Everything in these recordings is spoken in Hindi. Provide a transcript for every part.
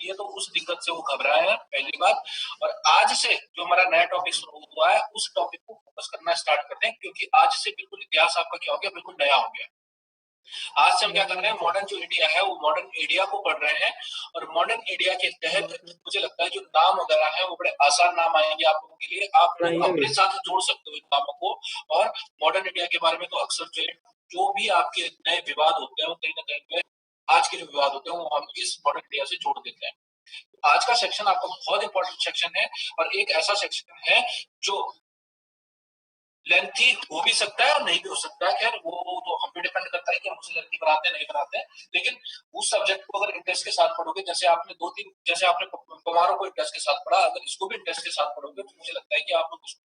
होती है, तो उस दिक्कत से वो घबराए हैं, पहली बात। और आज से जो हमारा नया टॉपिक शुरू हुआ है, उस टॉपिक को फोकस करना स्टार्ट करते हैं, क्योंकि आज से बिल्कुल इतिहास आपका क्या हो गया, बिल्कुल नया हो गया। आज से हम क्या कर रहे हैं, मॉडर्न जो इंडिया है वो मॉडर्न इंडिया को पढ़ रहे हैं। और मॉडर्न इंडिया के तहत मुझे लगता है जो नाम वगैरह है वो बड़े आसान नाम आएंगे आप लोगों के लिए, आप लोग अपने साथ जोड़ सकते हो इन नामों को। और मॉडर्न इंडिया के बारे में तो अक्सर जो भी आपके नए विवाद होते हैं वो कहीं ना कहीं आज के जो विवाद होते हैं वो हम इस मॉडर्न इंडिया से जोड़ देते हैं। आज का सेक्शन आपका बहुत इंपॉर्टेंट सेक्शन है, और एक ऐसा सेक्शन है जो लेंथी हो भी सकता है और नहीं भी हो सकता है। खैर वो तो हम पे डिपेंड करता है कि हम उसे लेंथी बनाते हैं नहीं बनाते हैं। लेकिन उस सब्जेक्ट को अगर इंटरेस्ट के साथ पढ़ोगे, जैसे आपने पवारों को इंटरेस्ट के साथ पढ़ा, अगर इसको भी इंटरेस्ट के साथ पढ़ोगे तो मुझे लगता है कि आप लोग उसको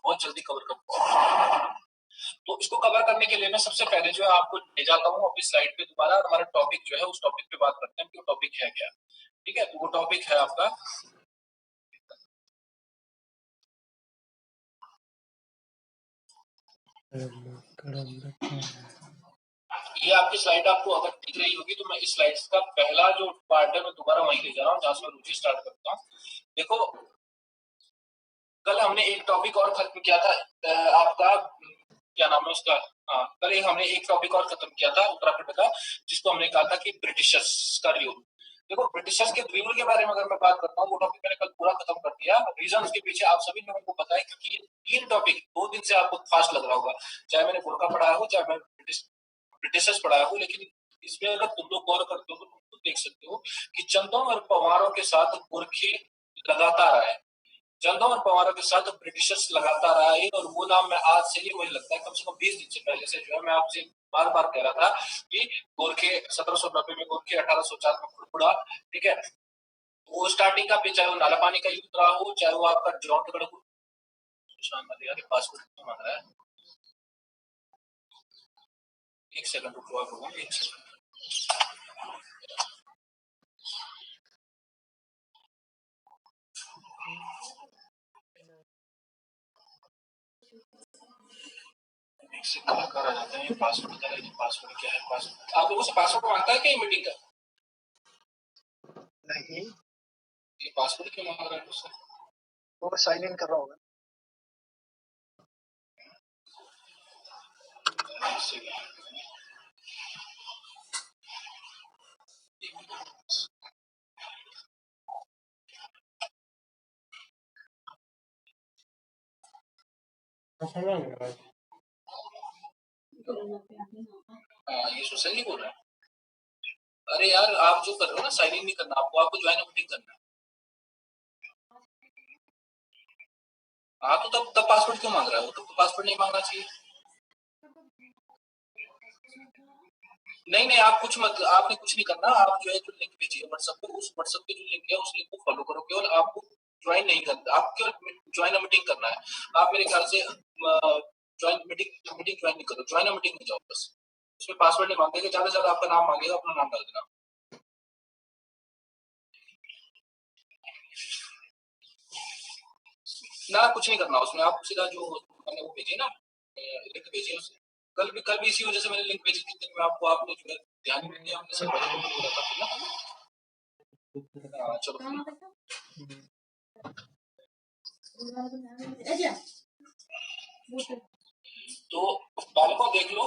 बहुत जल्दी कवर कर पाओगे। तो इसको कवर करने के लिए मैं सबसे पहले जो है आपको ले जाता हूँ अपनी स्लाइड पे दोबारा, और हमारा टॉपिक जो है उस टॉपिक पे बात करते हैं कि वो टॉपिक है क्या। ठीक है, तो वो टॉपिक है आपका, ये आपकी स्लाइड आपको अगर दिख रही होगी तो मैं इस स्लाइड्स का पहला जो पार्ट है मैं दोबारा वहीं ले जा रहा हूँ जहां से मैं रुचि स्टार्ट करता हूँ। देखो, कल हमने एक टॉपिक और खत्म किया था, आपका क्या नाम है उसका, हाँ, कल हमने एक टॉपिक और खत्म किया था उत्तराखंड का, जिसको हमने कहा था कि ब्रिटिशर्स का रूल। देखो, ब्रिटिशर्स के रूल के बारे में अगर मैं बात करता हूँ, वो टॉपिक मैंने कल पूरा खत्म कर दिया। रीजन के पीछे आप सभी लोगों को पता है, क्योंकि ये 3 टॉपिक 2 दिन से आपको फास्ट लग रहा होगा, चाहे मैंने गोरखा पढ़ाया हो, चाहे मैं ब्रिटिशर्स पढ़ाया हो। लेकिन इसमें अगर तुम लोग गौर करते हो तो तुम देख सकते हो कि चंदों और पवारों के साथ गोरखे लगातार आए, चंदों और पवारों के साथ ब्रिटिशर्स लगातार आए। और वो नाम मैं आज से ही, मुझे लगता है कम से कम 20 दिन से पहले से जो है मैं आपसे बार बार कह रहा था कि गोरखे 1790 में गोरखे, 1804 में खुड़बुड़ा। ठीक है, वो स्टार्टिंग का भी, चाहे वो नाला पानी का युद्ध रहा हो, चाहे वो आपका जौनगढ़ पासपोर्ट मांग रहा है, एक सेकंड रुको, आप एक सेकंड। कलाकार आ जाते हैं, पासवर्ड बता रहे, पासवर्ड क्या है, पासवर्ड आप लोगों से पासवर्ड मांगता है क्या मीटिंग का? नहीं, ये पासवर्ड क्यों मांग रहा है उससे? वो साइन इन कर रहा होगा। ये सुसेल नहीं बोल रहा है? अरे यार, आप जो कर रहे हो ना, साइन इन नहीं करना आपको ज्वाइन मीटिंग करना है। हाँ, तो तब पासवर्ड क्यों मांग रहा है वो? तब पासवर्ड नहीं मांगना चाहिए। नहीं, आप कुछ मत, आपने कुछ नहीं करना। आप जो है जो लिंक भेजिए व्हाट्सएप पे, उस व्हाट्सएप पे जो लिंक है उस लिंक को फॉलो करो। केवल आपको ज्वाइन नहीं करना, आप केवल ज्वाइन मीटिंग करना है। आप मेरे ख्याल से ज्वाइन मीटिंग ज्वाइन नहीं करो, ज्वाइन मीटिंग में जाओ बस। उसमें पासवर्ड नहीं मांगेगा, ज्यादा से ज्यादा आपका नाम मांगेगा, अपना नाम डाल देना। ना, कुछ नहीं करना उसमें, आप सीधा जो मैंने वो भेजी ना लिंक भेजी उसे, कल भी इसी वजह से मैंने लिंक भेजी थी, मैं आपको आपने जो है ध्यान नहीं दिया, हमने सब बजे को बोला था ना। चलो, तो बालकों देख लो,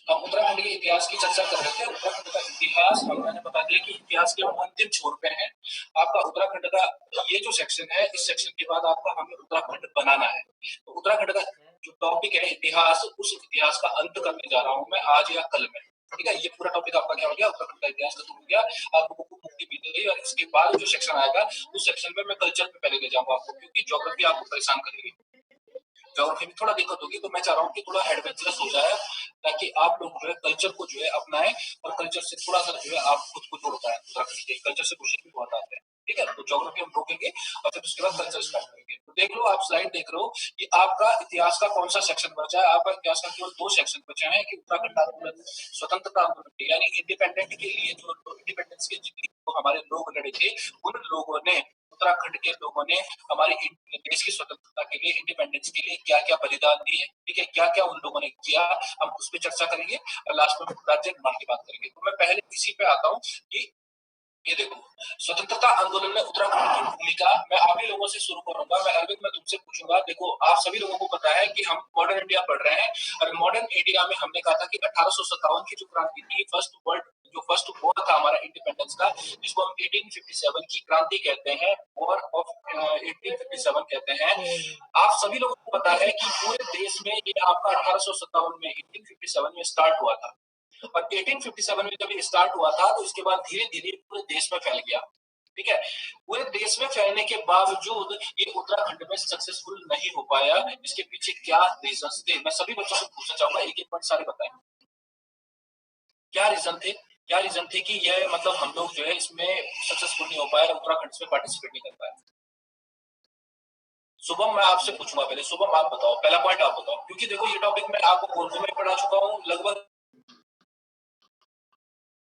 हम उत्तराखंड के इतिहास की चर्चा कर रहे थे। उत्तराखंड का इतिहास मैंने बता दिया कि इतिहास के हम अंतिम छोर पे हैं। आपका उत्तराखंड का ये जो सेक्शन है, इस सेक्शन के बाद आपका हमें उत्तराखंड बनाना है। तो उत्तराखंड का जो टॉपिक है इतिहास, उस इतिहास का अंत करने जा रहा हूँ मैं आज या कल में। ठीक है, ये पूरा टॉपिक आपका क्या हो गया, उत्तराखंड का इतिहास खत्म हो गया, आप लोगों को मुक्ति मिल गई। और इसके बाद जो सेक्शन आएगा उस सेक्शन में मैं कल्चर पे पहले ले जाऊंगा आपको, क्योंकि ज्योग्राफी आपको परेशान करेगी, ज्योग्राफी में थोड़ा दिक्कत होगी। तो मैं चाह रहा हूँ कि थोड़ा एडवेंचरस हो जाए, ताकि आप लोग जो है कल्चर को जो है अपनाएं, और कल्चर से थोड़ा सा जो है आप खुद को जोड़ पाए। उत्तराखंड के कल्चर से क्वेश्चन भी बहुत आते हैं। ठीक है, तो ज्योग्राफी हम रोकेंगे और फिर उसके बाद कल्चर स्टार्ट करेंगे। तो देख लो, आप स्लाइड देख रहे हो कि आपका इतिहास का कौन सा सेक्शन बचा है। आपका इतिहास का केवल 2 सेक्शन बचे हैं, कि उत्तराखंड आंदोलन, स्वतंत्रता आंदोलन यानी इंडिपेंडेंट के लिए, जो इंडिपेंडेंस के लिए जो हमारे लोग लड़े थे, उन लोगों ने, उत्तराखंड के लोगों ने हमारे देश की स्वतंत्रता के लिए, इंडिपेंडेंस के लिए क्या क्या बलिदान दिए। ठीक है, क्या क्या उन लोगों ने किया, हम उस पर चर्चा करेंगे और लास्ट में राज्य निर्माण की बात करेंगे। तो मैं पहले इसी पे आता हूँ कि ये देखो, स्वतंत्रता आंदोलन में उत्तराखंड की भूमिका मैं आप ही लोगों से शुरू करूंगा। मैं अरविंद, मैं तुमसे पूछूंगा। देखो, आप सभी लोगों को पता है कि हम मॉडर्न इंडिया पढ़ रहे हैं, और मॉडर्न इंडिया में हमने कहा था कि 1857 की जो क्रांति थी, फर्स्ट वॉर था हमारा इंडिपेंडेंस का, जिसको हम 1857 की क्रांति कहते हैं, वॉर ऑफ 1857 कहते हैं। आप सभी लोगों को पता है कि पूरे देश में ये आपका 1857 में 1857 में स्टार्ट हुआ था, और 1857 में जब ये स्टार्ट हुआ था तो इसके बाद धीरे धीरे पूरे देश में फैल गया। ठीक है, पूरे देश में फैलने के बावजूद ये उत्तराखंड में सक्सेसफुल नहीं हो पाया। इसके पीछे क्या रीजन थे, मैं सभी बच्चों से पूछना चाहूंगा, एक एक पॉइंट सारे बताएं। क्या रीजन थे, क्या रीजन थे कि ये मतलब हम लोग जो है इसमें सक्सेसफुल नहीं हो पाया, उत्तराखंड इसमें पार्टिसिपेट नहीं कर पाया? शुभम, मैं आपसे पूछूंगा पहले। शुभम, आप बताओ, पहला पॉइंट आप बताओ, क्योंकि देखो ये टॉपिक मैं आपको उर्दू में पढ़ा चुका हूँ। लगभग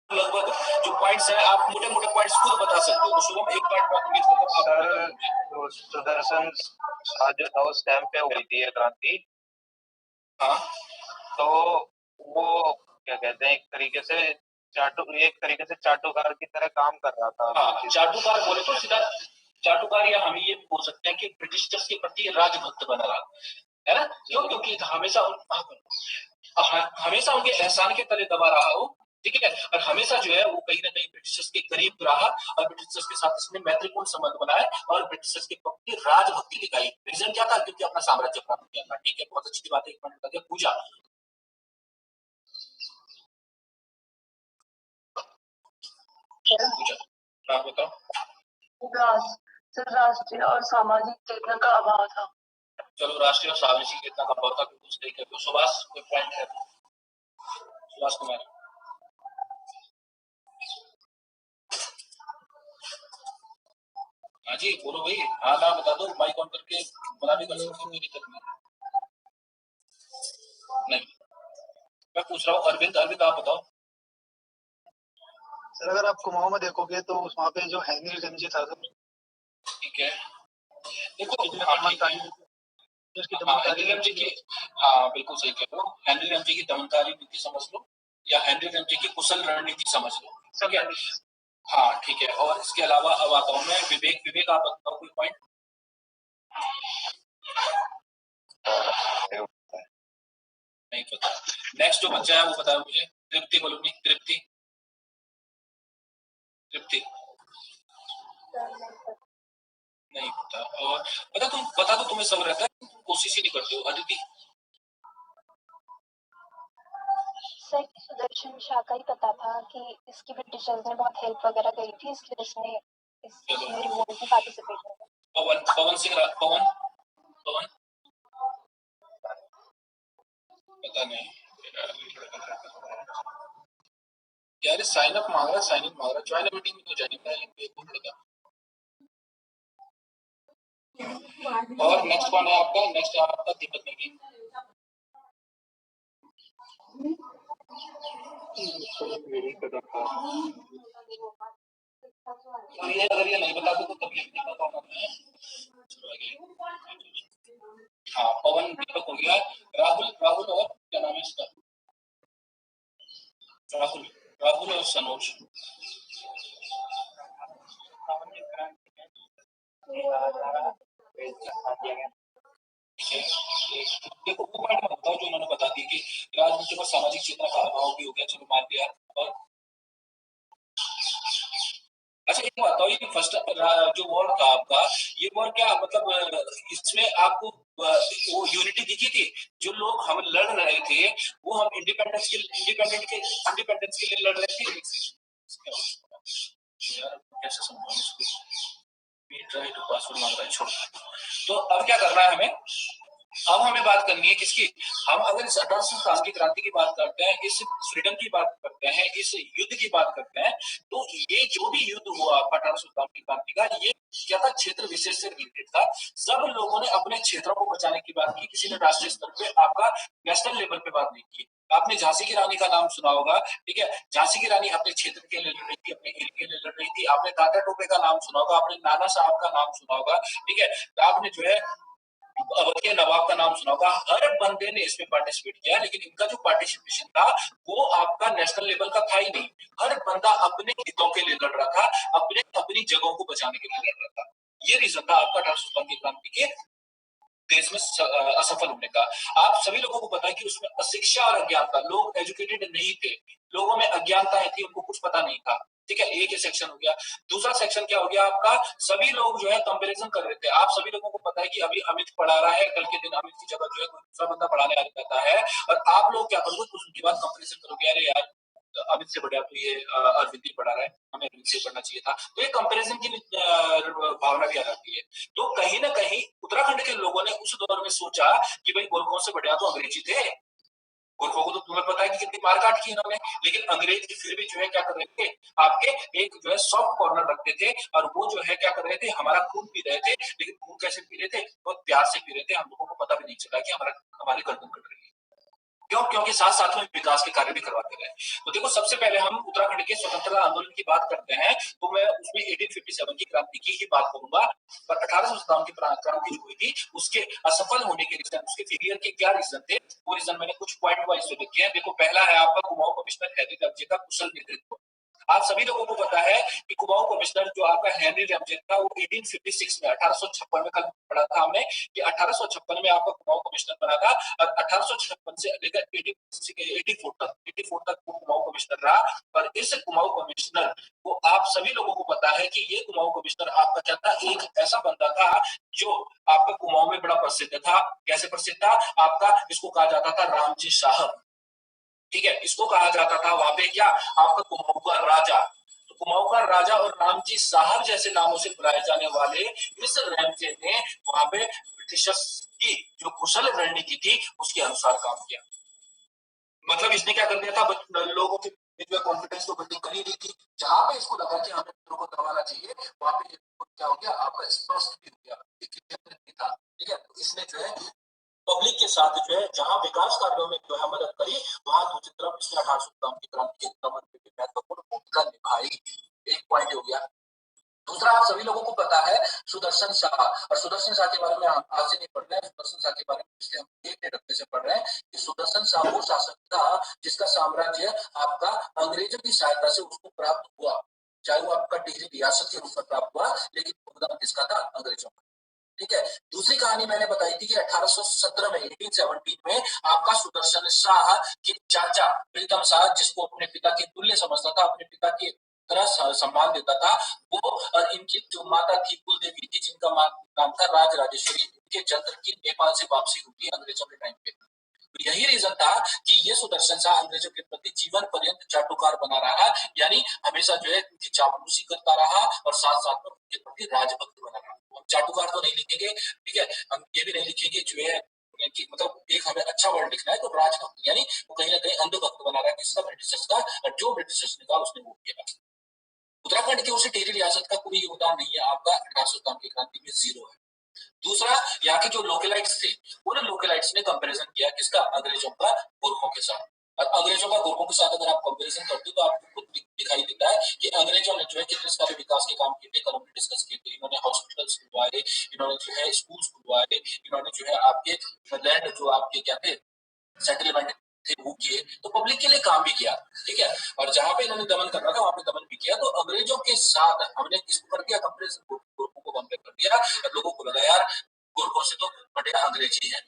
जो पॉइंट्स है आप मोटे मोटे पॉइंट्स खुद बता सकते हो। तो शुभम, एक पॉइंट उम्मीद करता हूं। सर, सुदर्शन आज जो था उस टाइम पे हुई थी ये क्रांति। हाँ, तो वो क्या कहते हैं, एक तरीके से चाटुकार की तरह काम कर रहा था। हाँ, चाटुकार बोले तो सीधा चाटुकार, या हम ये बोल सकते हैं कि ब्रिटिशर्स के प्रति राजभक्त बना रहा है ना। क्यों? क्योंकि हमेशा उनके एहसान के तले दबा रहा हो। ठीक है, और हमेशा जो है वो कहीं ना कहीं ब्रिटिशर्स के करीब रहा, और ब्रिटिशर्स के साथ इसने मैत्रीपूर्ण संबंध बनाए, और ब्रिटिशर्स के प्रति राजभक्ति दिखाई। रीजन क्या था? क्योंकि अपना साम्राज्य प्राप्त किया था। ठीक है, बहुत अच्छी बात है। एक मिनट लगे। पूजा, आप बताओ। राष्ट्रीय और सामाजिक चेतना का अभाव था। चलो, राष्ट्रीय और सामाजिक चेतना का अभाव था, बिल्कुल सही कहते हो। सुभाष, कोई पॉइंट है? सुभाष कुमार। हाँ जी, बोलो भाई। हाँ ना, बता दो, माइक ऑन करके बना भी कर सकते हो, कोई दिक्कत नहीं। मैं पूछ रहा हूँ अरविंद, अरविंद आप बताओ। सर, अगर आप कुमाऊं में देखोगे तो वहाँ पे जो हेनरी रंजी था सर, ठीक है, देखो, हेनरी रंजी की, हाँ बिल्कुल सही कह रहे हो। हेनरी रंजी की दमनकारी नीति समझ लो, या हेनरी रंजी की कुशल रणनीति समझ लो। ठीक है, हाँ ठीक है। और इसके अलावा अब आता हूँ मैं विवेक। विवेक आप बताओ कोई पॉइंट। नहीं पता। नेक्स्ट जो बच्चा है वो बताया मुझे। तृप्ति बोलो। नहीं, तृप्ति, तृप्ति नहीं पता। और पता तो तुम्हें सब रहता है, कोशिश ही नहीं करते हो। अदिति, सर, सुदर्शन शाह का ही पता था कि इसकी ब्रिटिशर्स ने बहुत हेल्प वगैरह करी थी, इसलिए इसने इसमें रिवोल्ट में पार्टिसिपेट किया। पवन, पवन सिंह, पवन, पवन पता नहीं यार। साइन अप मांग रहा, साइन इन मांग रहा। ज्वाइन मीटिंग में तो ज्वाइन लगा। और नेक्स्ट कौन है आपका? नेक्स्ट आपका दीपक नेगी। तो ये अगर ये नहीं बता दो तो तकलीफ नहीं पता है। हाँ, पवन, दीपक हो गया। राहुल, राहुल और क्या नाम है इसका? राहुल, राहुल और सनोज। देखो, वो पॉइंट मैं बताऊं जो उन्होंने बता दी कि राजनीति और सामाजिक चेतना का अभाव भी हो गया। चलो, मान लिया। और अच्छा, एक बात बताओ, ये फर्स्ट जो वॉर था आपका, ये वॉर क्या मतलब इसमें आपको वो यूनिटी दिखी थी? जो लोग हम लड़ रहे थे वो हम इंडिपेंडेंस के लिए लड़ रहे थे। यार कैसे समझाऊं इसको? पासवर्ड मांग रहा है, छोड़। तो अब क्या करना है हमें? अब हमें बात करनी है किसकी? हम अगर इस 1857 की क्रांति की बात करते हैं, इस फ्रीडम की बात करते हैं, इस युद्ध की बात करते हैं, तो ये जो भी युद्ध हुआ 1857 की क्रांति का, ये क्या था? क्षेत्र विशेष से रिलेटेड था। सब लोगों ने अपने क्षेत्रों को बचाने की बात की, किसी ने राष्ट्रीय स्तर पे, आपका नेशनल लेवल पे बात नहीं की। आपने झांसी की रानी का नाम सुना होगा। ठीक है, झांसी की रानी अपने क्षेत्र के लिए लड़ रही थी, अपने एरिया के लिए लड़ रही थी। आपने दादा टोपे का नाम सुना होगा, आपने नाना साहब का नाम सुना होगा। ठीक है, आपने जो है अवध के नवाब का नाम सुना होगा। हर बंदे ने इसमें पार्टिसिपेट किया, लेकिन इनका जो पार्टिसिपेशन था वो आपका नेशनल लेवल का था ही नहीं। हर बंदा अपने हितों के लिए लड़ रहा था, अपने अपनी जगहों को बचाने के लिए लड़ रहा था। ये रीजन था आपका 1857 की क्रांति के देश में असफल होने का। आप सभी लोगों को पता है कि उसमें अशिक्षा और अज्ञानता, लोग एजुकेटेड नहीं थे, लोगों में अज्ञानताएं थी, उनको कुछ पता नहीं था। ठीक है, एक ही सेक्शन हो गया। दूसरा सेक्शन क्या हो गया आपका, सभी लोग जो है कंपैरिजन कर रहे थे। आप सभी लोगों को पता है कि अभी अमित पढ़ा रहा है, कल के दिन अमित की जगह जो है कोई दूसरा बंदा पढ़ाने आ जाता है, और आप लोग क्या करोगे, कुछ उनके बाद कंपैरिजन करोगे, अरे यार अमित से बढ़िया तो ये अरविंद ही पढ़ा रहा है, हमें अरविंद से पढ़ना चाहिए था। तो ये कंपैरिजन की भावना भी आ जाती है। तो कहीं ना कहीं उत्तराखंड के लोगों ने उस दौर में सोचा कि भाई गोरखों से बढ़िया तो अंग्रेजी थे, गोरखों को तो तुम्हें पता है कि कितनी मारकाट की इन्होंने, लेकिन अंग्रेज फिर भी जो है क्या कर रहे थे, आपके एक जो है सॉफ्ट कॉर्नर रखते थे, और वो जो है क्या कर रहे थे, हमारा खून पी रहे थे। लेकिन खून कैसे पी रहे थे, बहुत प्यार से पी रहे थे, हम लोगों को पता भी नहीं चला कि हमारी गर्दन कट रही है। क्यों? क्योंकि साथ साथ में विकास के कार्य भी करवाते रहे। तो देखो, सबसे पहले हम उत्तराखंड के स्वतंत्रता आंदोलन की बात करते हैं, तो मैं उसमें 1857 की क्रांति की ही बात करूंगा। पर 1857 की क्रांति जो हुई थी, उसके असफल होने के रीजन, उसके फेलियर के क्या रीजन थे, वो रीजन मैंने कुछ पॉइंट वाइज लिखे हैं। देखो, पहला है आपका कुमाऊं कमिश्नर हेनरी रैमजे का कुशल नेतृत्व। आप सभी लोगों को पता है कि कुमाऊं कमिश्नर जो आपका हेनरी रैमजे था, वो 1856 में 1856 में, कल पढ़ा था हमने कि 1856 में आपका कुमाऊं कमिश्नर बना था, और 1856 से लेकर 84 तक वो कुमाऊं कमिश्नर रहा। और इस कुमाऊं कमिश्नर को आप सभी लोगों को पता है कि ये कुमाऊं कमिश्नर आपका क्या था, एक ऐसा बंदा था जो आपका कुमाऊं में बड़ा प्रसिद्ध था। कैसे प्रसिद्ध था आपका, इसको कहा जाता था रामजी साहब। ठीक है, इसको कहा जाता था वहां पे क्या, आपका कुमाऊं का राजा। तो कुमाऊं का राजा और रामजी साहब जैसे नामों से बुलाए जाने वाले इस रैमजे ने वहां पे ब्रिटिशर्स की जो कुशल रणनीति थी उसके अनुसार काम किया। मतलब इसने क्या कर दिया था, लोगों के कॉन्फिडेंस को बिल्डिंग कर ही दी थी। जहां पे इसको लगा कि हमें लोगों को दबाना चाहिए, वहां पे क्या हो गया, आपका स्पष्ट भी हो गया, था। ठीक है, तो इसने जो है पब्लिक के साथ जो है जहां विकास कार्यों में जो है मदद करी, वहां दूसरी तरफ इसने 1857 की क्रांति की महत्वपूर्ण भूमिका निभाई। एक पॉइंट हो गया। दूसरा, आप सभी लोगों को पता है सुदर्शन शाह, और सुदर्शन शाह के बारे में हम आज से नहीं पढ़ रहे हैं, सुदर्शन शाह के बारे में पिछले हम 1 से पढ़ रहे हैं कि सुदर्शन शाह वो शासक था जिसका साम्राज्य आपका अंग्रेजों की सहायता से उसको प्राप्त हुआ, चाहे वो आपका डिग्री रियासत के रूप में प्राप्त हुआ, लेकिन योगदान किसका था, अंग्रेजों का। ठीक है, दूसरी कहानी मैंने बताई थी कि 1817 में 1817 में आपका सुदर्शन शाह के चाचा प्रीतम शाह, जिसको अपने पिता के तुल्य समझता था, अपने पिता की तरह सम्मान देता था, वो और इनकी जो माता थी कुलदेवी थी, जिनका नाम था राज राजेश्वरी, इनके जन्म की नेपाल से वापसी हुई अंग्रेजों के टाइम पे। तो यही रीजन था कि ये सुदर्शन शाह अंग्रेजों के प्रति जीवन पर्यंत चाटुकार बना रहा, यानी हमेशा जो है उनकी चापलूसी करता रहा, और साथ साथ में उनके प्रति राजभक्त बना रहा। चाटुकार तो नहीं लिखेंगे, ठीक है, हम ये भी नहीं लिखेंगे जो है कि मतलब एक हमें अच्छा वर्ड लिखना है तो राजभक्त, यानी वो कहीं ना कहीं अंधभक्त बना रहा है किसका, ब्रिटिशर्स का, और जो ब्रिटिशर्स ने कहा उसने वो किया। उत्तराखंड की ओर से टेरी रियासत का कोई योगदान नहीं है आपका 1857 की क्रांति में, जीरो है। दूसरा, यहाँ के जो लोकलाइट्स थे, उन लोकलाइट्स ने कंपैरिजन किया किसका, अंग्रेजों का गोरखों के साथ। और अंग्रेजों का गोरखों के साथ अगर आप कंपैरिजन करते हो तो आपको खुद दिखाई देता है कि अंग्रेजों ने जो है कितने सारे विकास के काम किए थे, कल हमने डिस्कस किए थे। इन्होंने हॉस्पिटल्स खुलवाए, इन्होंने जो है स्कूल्स खुलवाए, इन्होंने जो है आपके लैंड जो आपके क्या थे सेटलमेंट थे वो किए, तो पब्लिक के लिए काम भी किया। ठीक है, और जहां पे इन्होंने दमन करना था वहां पे दमन भी किया। तो अंग्रेजों के साथ हमने किसको कर दिया, कंपैरिजन, गोरखों को कंपेयर कर दिया, और लोगों को लगा यार गोरखों से तो बढ़िया अंग्रेजी है।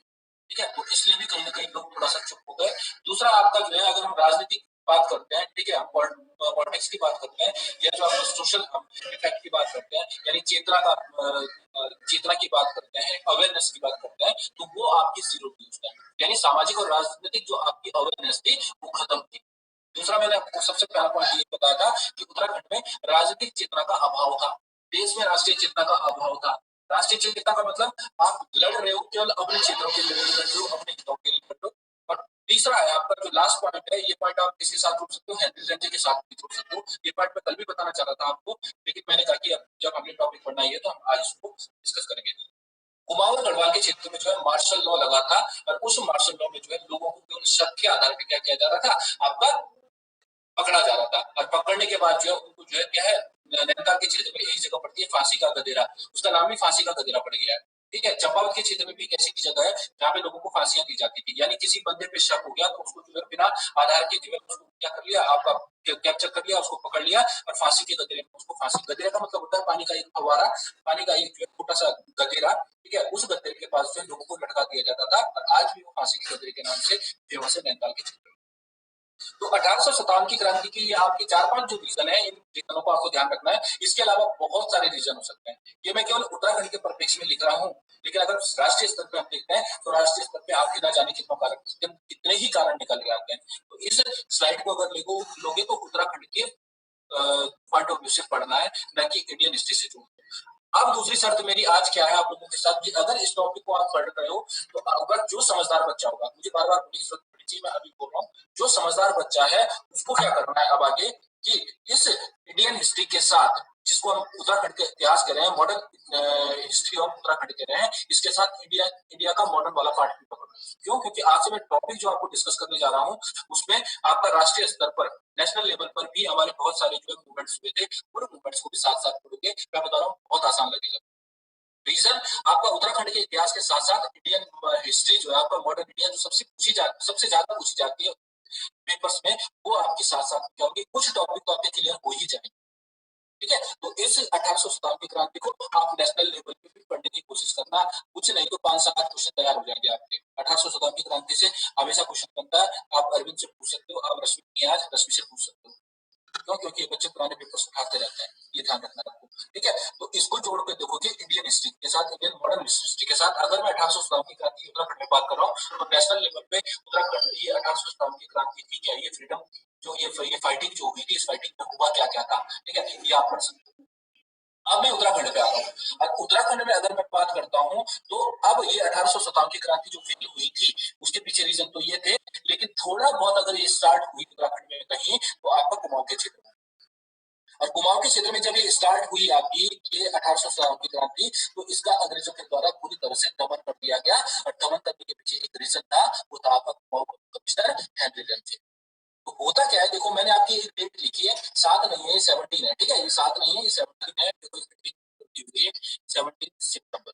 ठीक है, तो इसलिए भी कहीं ना कहीं लोग थोड़ा सा चुप हो गए। दूसरा आपका जो है, अगर हम राजनीति की बात करते हैं, ठीक है, हम पॉलिटिक्स की बात करते हैं, या जो आपका सोशल इफेक्ट की बात करते हैं, यानी चेतना की बात करते हैं, अवेयरनेस की बात करते हैं, तो वो आपकी जीरो थी उस टाइम, यानी सामाजिक और राजनीतिक जो आपकी अवेयरनेस थी वो खत्म थी। दूसरा, मैंने आपको सबसे पहला पॉइंट ये बताया था कि उत्तराखंड में राजनीतिक चेतना का अभाव था, देश में राष्ट्रीय चेतना का अभाव था। राष्ट्रीय चेतना का मतलब आप लड़ रहे हो केवल अपने क्षेत्रों के लिए लड़ रहे हो, अपने हितों के लिए लड़ रहे हो। और तीसरा है आपका जो लास्ट पॉइंट है, ये पॉइंट आप किसी के साथ जोड़ सकते हो, हेनरी रैमजे के साथ भी जोड़ सकते हो। ये पॉइंट मैं कल भी बताना चाह रहा था आपको, लेकिन मैंने कहा कि अब जब हमने टॉपिक पढ़ना है तो हम आज इसको डिस्कस करेंगे। कुमाऊं गढ़वाल के क्षेत्र में जो है मार्शल लॉ लगा था, और उस मार्शल लॉ में जो है लोगों को केवल शक के आधार पर क्या किया जा रहा था, आपका पकड़ा जा रहा था। और पकड़ने के बाद जो है उनको जो है क्या है, नैनीताल के क्षेत्र में एक जगह पड़ती है फांसी का गदेरा, उसका नाम भी फांसी का गदेरा पड़ गया है। ठीक है, चंपावत के क्षेत्र में भी एक ऐसी की जगह है जहाँ पे लोगों को फांसियां दी जाती थी, यानी किसी बंदे पे शक हो गया तो उसको जो है बिना आधार के जो है उसको क्या कर लिया, आपका कैप्चर कर लिया, उसको पकड़ लिया और फांसी के गदेरे में उसको फांसी, गदेरा का मतलब होता है पानी का एक फव्वारा, पानी का एक छोटा सा गदेरा, ठीक है, उस गदेरे के पास से लोगों को लटका दिया जाता था और आज भी वो फांसी के गदेरे के नाम से फेमस है नैनीताल के क्षेत्र में। तो 1857 की क्रांति के लिए आपके 4-5 जो रीजन है, इन रीजनों को आपको ध्यान रखना है। इसके अलावा बहुत सारे रीजन हो सकते हैं, ये मैं केवल उत्तराखंड के परिप्रेक्ष्य में लिख रहा हूँ, लेकिन अगर राष्ट्रीय स्तर पर हम देखते हैं तो राष्ट्रीय स्तर पर आपके ना जाने कितने ही कारण निकल के आते हैं। तो इस स्लाइड को अगर लोगे तो उत्तराखंड के पॉइंट ऑफ व्यू से पढ़ना है, न कि इंडियन हिस्ट्री से जोड़ना। अब दूसरी शर्त मेरी आज क्या है आप लोगों के साथ कि अगर इस टॉपिक को आप पढ़ रहे हो तो अगर जो समझदार बच्चा होगा, मुझे बार बार बोलने की जरूरत पड़ी थी, मैं अभी बोल रहा हूँ, जो समझदार बच्चा है उसको क्या करना है अब आगे कि इस इंडियन हिस्ट्री के साथ, जिसको हम उत्तराखंड के इतिहास कह रहे हैं, मॉडर्न हिस्ट्री ऑफ उत्तराखंड कह रहे हैं, इसके साथ इंडिया का मॉडर्न वाला पार्ट भी पकड़ना। क्यों? क्योंकि आज से मैं टॉपिक जो आपको डिस्कस करने जा रहा हूँ उसमें आपका राष्ट्रीय स्तर पर, नेशनल लेवल पर भी हमारे बहुत सारे जो मूवमेंट्स हुए थे, उन मूवमेंट्स को भी साथ साथ पढ़ोगे, मैं बता रहा हूँ बहुत आसान लगेगा। रीजन आपका उत्तराखंड के इतिहास के साथ साथ इंडियन हिस्ट्री जो है आपका मॉडर्न इंडिया जो सबसे ज्यादा पूछी जाती है पेपर्स में, वो आपके साथ साथ क्या होगी, कुछ टॉपिक तो आपके क्लियर हो ही जाएंगे, ठीक है। तो इस 1857 की क्रांति को आप नेशनल लेवल पे भी पढ़ने की कोशिश करना, कुछ नहीं तो 5-7 क्वेश्चन तैयार हो जाएंगे आपके। 1857 की क्रांति से हमेशा क्वेश्चन बनता है, आप अरविंद से पूछ सकते हो, आप रश्मि से पूछ सकते हो, क्यों? क्योंकि बच्चे पुराने पेपर्स उठाते रहते हैं, ये ध्यान रखना आपको, ठीक है। तो इसको जोड़ के देखोगे इंडियन हिस्ट्री के साथ, इंडियन मॉडर्न हिस्ट्री के साथ। अगर मैं 1857 की क्रांति उत्तराखंड में बात कर रहा हूँ तो नेशनल लेवल पे उत्तराखंड ये 1857 की क्रांति थी क्या, ये फ्रीडम जो ये फाइटिंग जो हुई थी, इस फाइटिंग में हुआ क्या क्या था, ठीक है, ये आप पढ़ सकते हो। अब मैं उत्तराखंड पे आ रहा हूँ, और उत्तराखंड में अगर मैं बात करता हूँ तो अब ये 1857 की क्रांति जो फेल हुई थी उसके पीछे रीजन तो ये थे, लेकिन थोड़ा बहुत अगर ये स्टार्ट हुई उत्तराखंड में कहीं तो आपका कुमाऊं के क्षेत्र में, और कुमाऊं के क्षेत्र में जब ये स्टार्ट हुई आपकी ये 1857 की क्रांति, तो इसका अंग्रेजों के द्वारा पूरी तरह से दमन कर दिया गया, और दमन करने के पीछे एक रीजन था, वो था आपका कुमाऊं कमिश्नर हेनरी रेंजे। तो होता क्या है, देखो मैंने आपकी एक डेट लिखी है, 7 नहीं है, ये 17 है, ठीक है, ये 7 नहीं है, ये 17 है, देखो 17 सितंबर।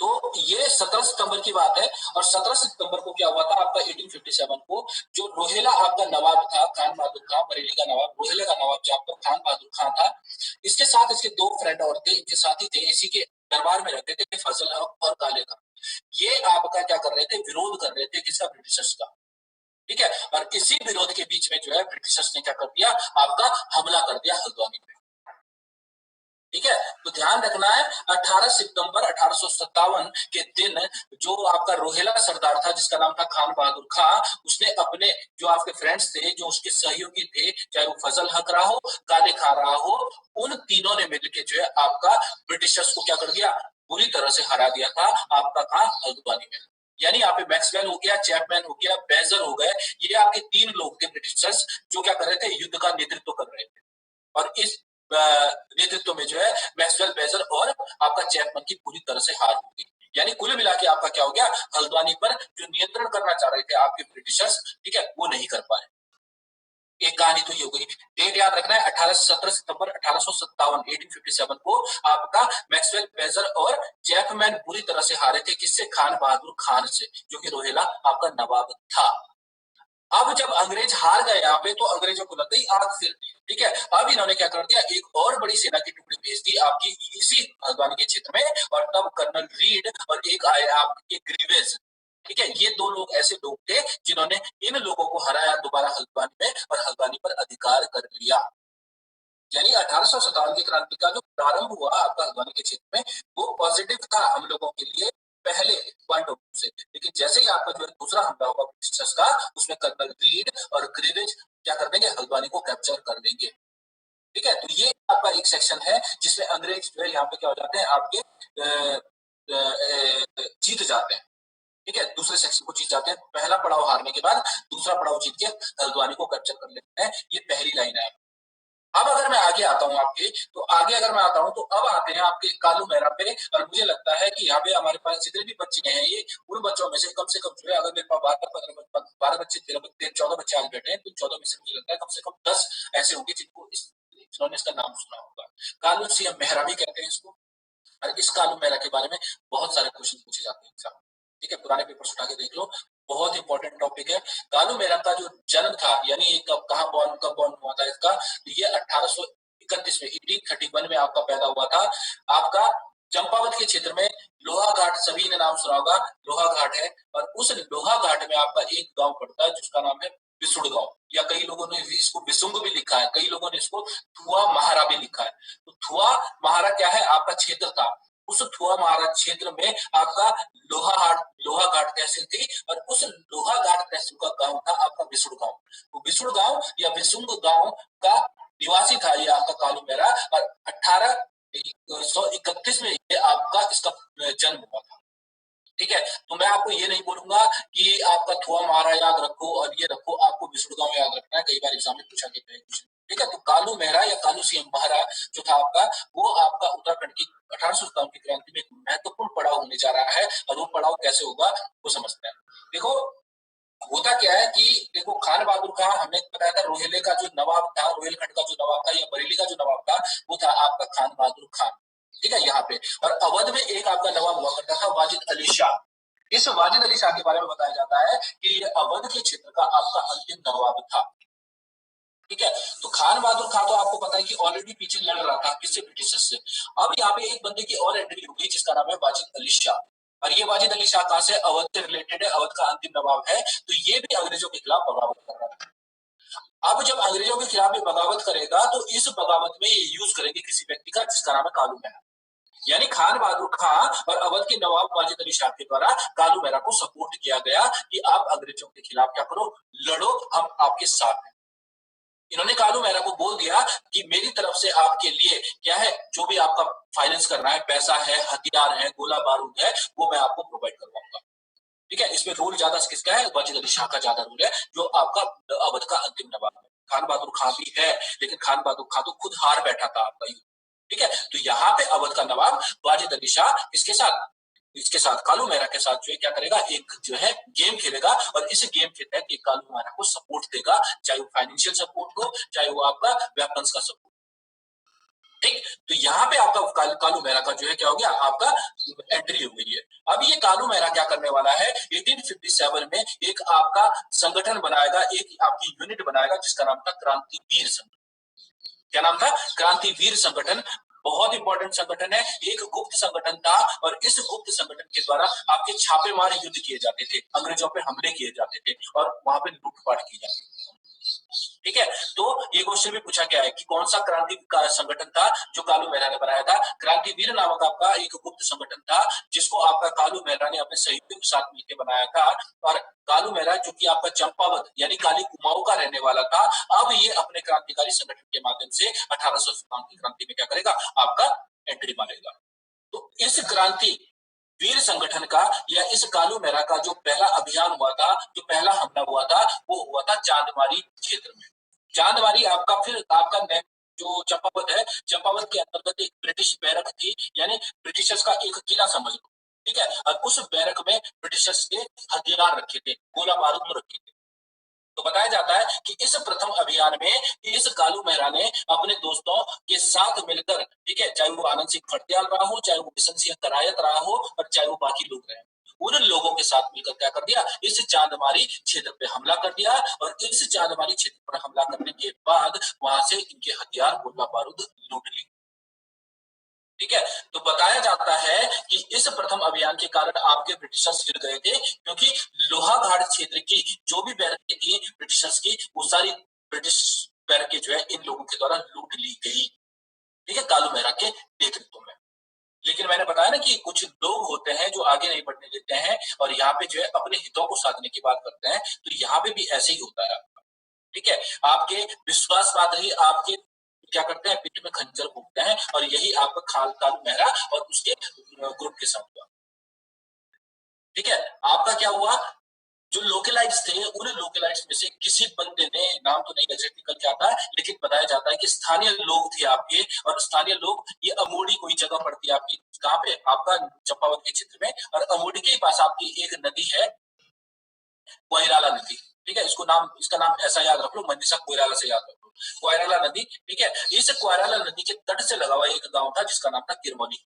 तो ये 17 सितंबर की बात है, और 17 सितंबर को क्या हुआ था आपका 1857 को, जो रोहिला आपका नवाब था, खान बहादुर खान, बरेली का नवाब, रोहिला का नवाब जो आपका खान बहादुर खान था, इसके साथ इसके 2 फ्रेंड और थे, इनके साथी थे, इसी के दरबार में रहते थे, फजल हक और काले खान। ये आपका क्या कर रहे थे, विरोध कर रहे थे किसका, ब्रिटिशर्स का, ठीक है। और इसी विरोध के बीच में जो है ब्रिटिशर्स ने क्या कर दिया, आपका हमला कर दिया हल्द्वानी पे, ठीक है। तो ध्यान रखना है 18 सितंबर 1857 के दिन जो आपका रोहिला सरदार था जिसका नाम था खान बहादुर खां, उसने अपने जो आपके फ्रेंड्स थे, जो उसके सहयोगी थे, चाहे वो फजल हक रहा हो, काले खां रहा हो, उन तीनों ने मिलकर जो है आपका ब्रिटिशर्स को क्या कर दिया, बुरी तरह से हरा दिया था आपका कहां, हल्द्वानी में। यानी यहाँ पे मैक्सवेल हो गया, चैपमैन हो गया, बेजर हो गए, ये आपके 3 लोग थे ब्रिटिशर्स जो क्या कर रहे थे, युद्ध का नेतृत्व कर रहे थे, और इस नेतृत्व में जो है मैक्सवेल, बेजर और आपका चैपमैन की पूरी तरह से हार हो गई। यानी कुल मिला के आपका क्या हो गया, हल्द्वानी पर जो नियंत्रण करना चाह रहे थे आपके ब्रिटिशर्स, ठीक है, वो नहीं कर पाए। एक कहानी तो ये हो गई। डेट याद रखना है 17 सितंबर 1857 को आपका मैक्सवेल, बेजर और चैपमैन पूरी तरह से हारे थे, किससे, खान बहादुर खान से, जो कि रोहिला आपका नवाब था। अब जब अंग्रेज हार गए यहाँ पे, तो अंग्रेजों को लग गई आग फिर, ठीक है। अब इन्होंने क्या कर दिया, एक और बड़ी सेना की टुकड़ी भेज दी आपकी इसी हल्द्वानी के क्षेत्र में, और तब कर्नल रीड और एक आए आपके ग्रीवेज, ठीक है, ये 2 लोग ऐसे लोग थे जिन्होंने इन लोगों को हराया दोबारा हल्द्वानी में, और हल्द्वानी पर अधिकार कर लिया। यानी 1857 की क्रांति का जो प्रारंभ हुआ आपका हल्द्वानी के क्षेत्र में, वो पॉजिटिव था हम लोगों के लिए पहले पॉइंट ऑफ व्यू से, लेकिन जैसे ही आपका जो दूसरा हमला हुआ ब्रिटिशर्स का, उसमें कर्नल रीड और ग्रीवेज क्या कर देंगे, हल्द्वानी को कैप्चर कर लेंगे, ठीक है। तो ये आपका एक सेक्शन है जिसमें अंग्रेज जो है यहाँ पे क्या हो जाते हैं आपके जीत जाते हैं, ठीक है, दूसरे सेक्शन को जीत जाते हैं। पहला पड़ाव हारने के बाद दूसरा पड़ाव जीत के हल्द्वानी को कैप्चर कर लेते हैं, ये पहली लाइन है। अब अगर मैं आगे आता हूँ आपके, तो आगे अगर मैं आता हूँ तो अब आते हैं आपके कालू मेहरा पे, और मुझे लगता है कि यहाँ पे हमारे पास जितने भी बच्चे हैं, ये उन बच्चों में से कम जो है, अगर मेरे पास 12 बच्चे 14 बच्चे आज बैठे हैं, तो 14 में से मुझे लगता है कम से कम 10 ऐसे होंगे जिन्होंने इसका नाम सुना होगा। कालू सिंह मेहरा भी कहते हैं इसको, और इस कालू मेहरा के बारे में बहुत सारे क्वेश्चन पूछे जाते हैं, ठीक है, पुराने पेपर उठा के देख लो, बहुत इंपॉर्टेंट टॉपिक है। कालू मेहरा का जो जन्म था, यानी कब बॉर्न हुआ था इसका, तो ये 1831 में 1831 में आपका पैदा हुआ था। आपका चंपावत के क्षेत्र में लोहा घाट, सभी ने नाम सुना होगा, लोहा घाट है। और उस लोहा घाट में आपका एक गांव पड़ता है जिसका नाम है विसुड़ गांव, या कई लोगों ने इसको विसुंग भी लिखा है, कई लोगों ने इसको थुआ महारा भी लिखा है। तो थुआ महारा क्या है, आपका क्षेत्र था। उस थुआ महारा क्षेत्र में आपका लोहा घाट तहसील थी, और उस लोहा घाट तहसील का गांव था आपका विसुड़ गांव। तो विसुड़ गांव या विसुंग गांव का निवासी था ये आपका कालू मेहरा, और 1831 में ये आपका इसका जन्म हुआ था। ठीक है, तो मैं आपको ये नहीं बोलूंगा कि आपका थुआ महारा याद रखो और ये रखो, आपको विसुड़ गांव याद रखना है, कई बार एग्जाम में पूछा गया है। ठीक है, तो कालू मेहरा या कालू सिंह महारा जो था आपका, वो आपका उत्तराखंड की 1857 की क्रांति में एक महत्वपूर्ण पड़ाव होने जा रहा है। और वो पड़ाव कैसे होगा वो समझते हैं। देखो होता क्या है कि देखो, खान बहादुर खान, हमने बताया था रोहिले का जो नवाब था, रोहिलखंड का जो नवाब था या बरेली का जो नवाब था, वो था आपका खान बहादुर खान। ठीक है, यहाँ पे। और अवध में एक आपका नवाब हुआ करता था वाजिद अली शाह। इस वाजिद अली शाह के बारे में बताया जाता है कि ये अवध के क्षेत्र का आपका अंतिम नवाब था। ठीक है, तो खान बहादुर खान तो आपको पता है कि ऑलरेडी पीछे लड़ रहा था किससे, ब्रिटिशर्स से। अब यहाँ पे एक बंदे की और एंट्री होगी जिसका नाम है वाजिद अली शाह। और ये वाजिद अली शाह कहां से, अवध से रिलेटेड है, अवध का अंतिम नवाब है। तो ये भी अंग्रेजों के खिलाफ बगावत कर रहा था। अब जब अंग्रेजों के खिलाफ ये बगावत करेगा तो इस बगावत में ये यूज करेंगे किसी व्यक्ति का जिसका नाम है कालू मेहरा। यानी खान बहादुर खान और अवध के नवाब वाजिद अली शाह के द्वारा कालू मेहरा को सपोर्ट किया गया कि आप अंग्रेजों के खिलाफ क्या करो, लड़ो, हम आपके साथ हैं। इन्होंने कालू मेहरा को बोल दिया कि मेरी तरफ से आपके लिए क्या है, जो भी आपका फाइनेंस करना है, पैसा है, हथियार है, गोला बारूद है, वो मैं आपको प्रोवाइड करवाऊंगा। ठीक है, इसमें रोल ज्यादा किसका है, वाजिद अली शाह का ज्यादा रोल है, जो आपका अवध का अंतिम नवाब है। खान बहादुर खान भी है, लेकिन खान बहादुर खान तो खुद हार बैठा था आपका युद्ध। ठीक है, तो यहाँ पे अवध का नवाब वाजिद अली शाह इसके साथ कालू मेहरा के साथ जो है क्या करेगा, एक जो है गेम खेलेगा। और इस गेम के तहत ये कालू मेहरा को सपोर्ट देगा, चाहे वो फाइनेंशियल सपोर्ट हो, चाहे वो आपका वेपन्स का सपोर्ट। ठीक, तो यहाँ पे आपका कालू मेहरा का जो है क्या हो गया, आपका एंट्री हो गई है। अब ये कालू मेहरा क्या करने वाला है, 1857 में एक आपका संगठन बनाएगा, एक आपकी यूनिट बनाएगा जिसका नाम था क्रांतिवीर संगठन। क्या नाम था, क्रांतिवीर संगठन। बहुत इंपॉर्टेंट संगठन है, एक गुप्त संगठन था। और इस गुप्त संगठन के द्वारा आपके छापेमार युद्ध किए जाते थे, अंग्रेजों पे हमले किए जाते थे और वहां पे लूटपाट की जाती थी। ठीक है, तो ये क्वेश्चन भी पूछा गया है कि कौन सा क्रांति का संगठन था जो कालू मेहरा ने बनाया था। क्रांतिवीर नामक आपका एक गुप्त संगठन था जिसको आपका कालू मेहरा ने अपने सहयोगियों के साथ मिलकर बनाया था। और कालू मेहरा जो कि आपका चंपावत यानी काली कुमाऊं का रहने वाला था, अब ये अपने क्रांतिकारी संगठन के माध्यम से 1857 की क्रांति में क्या करेगा, आपका एंट्री मारेगा। तो इस क्रांति वीर संगठन का या इस कालू मेहरा का जो पहला अभियान हुआ था, जो पहला हमला हुआ था, वो हुआ था चांदमारी क्षेत्र में। चांदमारी आपका, फिर आपका जो चंपावत है, चंपावत के अंतर्गत एक ब्रिटिश बैरक थी, यानी ब्रिटिशर्स का एक किला समझ लो। ठीक है, और उस बैरक में ब्रिटिशर्स के हथियार रखे थे, गोला बारूद रखे थे। तो बताया जाता है कि इस प्रथम अभियान में इस कालू मेहरा ने अपने दोस्तों के साथ मिलकर, ठीक है, चाहे वो आनंद सिंह खड़त्याल रहा हो, चाहे वो बिशन सिंह करायत रहा हो, और चाहे वो बाकी लोग रहे, उन लोगों के साथ मिलकर क्या कर दिया, इस चांदमारी क्षेत्र पे हमला कर दिया। और इस चांदमारी क्षेत्र पर हमला करने के बाद वहां से इनके हथियार, गोला बारूद लूट लिए। ठीक है, तो बताया जाता है कि इस प्रथम अभियान के कारण आपके ब्रिटिशर्स गिर गए थे, क्योंकि लोहाघाट क्षेत्र की जो भी बैरकें थी ब्रिटिशर्स की, वो सारी ब्रिटिश बैरकें जो है इन लोगों के द्वारा लूट ली गई। ठीक है, कालू मेहरा के नेतृत्व में। लेकिन मैंने बताया ना कि कुछ लोग होते हैं जो आगे नहीं बढ़ने देते हैं और यहाँ पे जो है अपने हितों को साधने की बात करते हैं, तो यहाँ पे भी ऐसे ही होता है। ठीक है, आपके विश्वास पात्र ही आपके क्या करते हैं, पीठ में खंजर फूंकते हैं, और यही आपका कालू मेहरा और उसके ग्रुप के साथ हुआ। ठीक है, आपका क्या हुआ, जो लोकलाइट्स थे, उन लोकलाइट्स में से किसी बंदे ने, नाम तो नहीं एग्जैक्ट निकल के आता है, लेकिन बताया जाता है कि स्थानीय लोग थे आपके, और स्थानीय लोग, ये अमोड़ी कोई जगह पड़ती है आपकी, कहाँ पे, आपका चंपावत के क्षेत्र में। और अमोड़ी के पास आपकी एक नदी है, कोयराला नदी। ठीक है, इसका नाम ऐसा याद रख लो, मनीषा कोयराला से याद रख लो, कोयराला नदी। ठीक है, इस कोयराला नदी के तट से लगा हुआ एक गांव था जिसका नाम था किरमौली।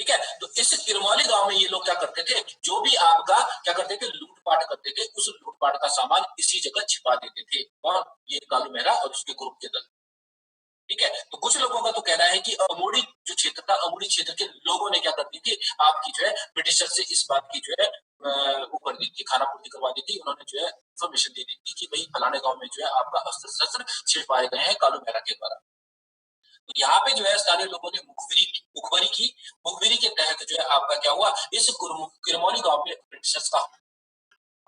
ठीक है। तो इस किरमौली गांव में ये लोग क्या करते थे, जो भी आपका क्या करते थे, लूटपाट करते थे, उस लूटपाट का सामान इसी जगह छिपा देते थे। और ये कालू मेहरा और उसके ग्रुप के दल, ठीक है। तो कुछ लोगों का तो कहना है कि अमोड़ी जो क्षेत्र था, अमोड़ी क्षेत्र के लोगों ने क्या कर दी थी, आपकी जो है ब्रिटिशर से इस बात की जो है वो कर दी थी, खाना पूर्ति करवा दी थी। उन्होंने जो है इन्फॉर्मेशन दे दी थी कि भाई फलाने गांव में जो है आपका अस्त्र शस्त्र छिपाए गए हैं कालू मेहरा के द्वारा। तो यहाँ पे जो है स्थानीय लोगों ने मुखबरी की। मुखबरी के तहत जो है आपका क्या हुआ, इस किरमौली गांव पे ब्रिटिशर्स का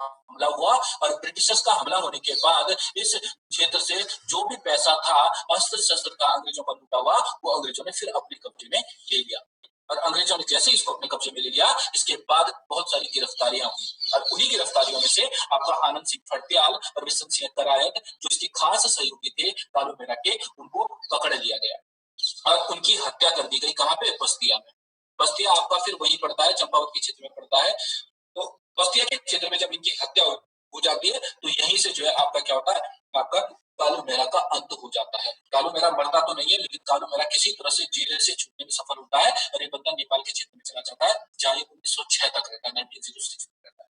हमला हुआ। और ब्रिटिशर्स का हमला होने के बाद इस क्षेत्र से जो भी पैसा था, अस्त्र शस्त्र का अंग्रेजों का लूटा हुआ, वो अंग्रेजों ने फिर अपने कब्जे में ले लिया। और अंग्रेजों ने जैसे इसको अपने कब्जे में ले लिया, इसके बाद बहुत सारी गिरफ्तारियां हुई। और उन्हीं गिरफ्तारियों में से आपका आनंद सिंह फड़त्याल और बिशन सिंह करायत, जो इसके खास सहयोगी थे कालू मेहरा के, उनको पकड़ लिया गया और उनकी हत्या कर दी गई। कहाँ पे, बस्तिया में। बस्तिया आपका फिर वही पड़ता है, चंपावत के क्षेत्र में पड़ता है। तो बस्तिया के क्षेत्र में जब इनकी हत्या हो जाती है, तो यहीं से जो है आपका क्या होता है, आपका कालू मेहरा का अंत हो जाता है। कालू मेहरा मरता तो नहीं है, लेकिन कालू मेहरा किसी तरह से जेल से छूटने में सफल होता है और ये बंदा नेपाल के क्षेत्र में चला जाता है, जहाँ ये 1906 तक रहता है, 1906 तक रहता है।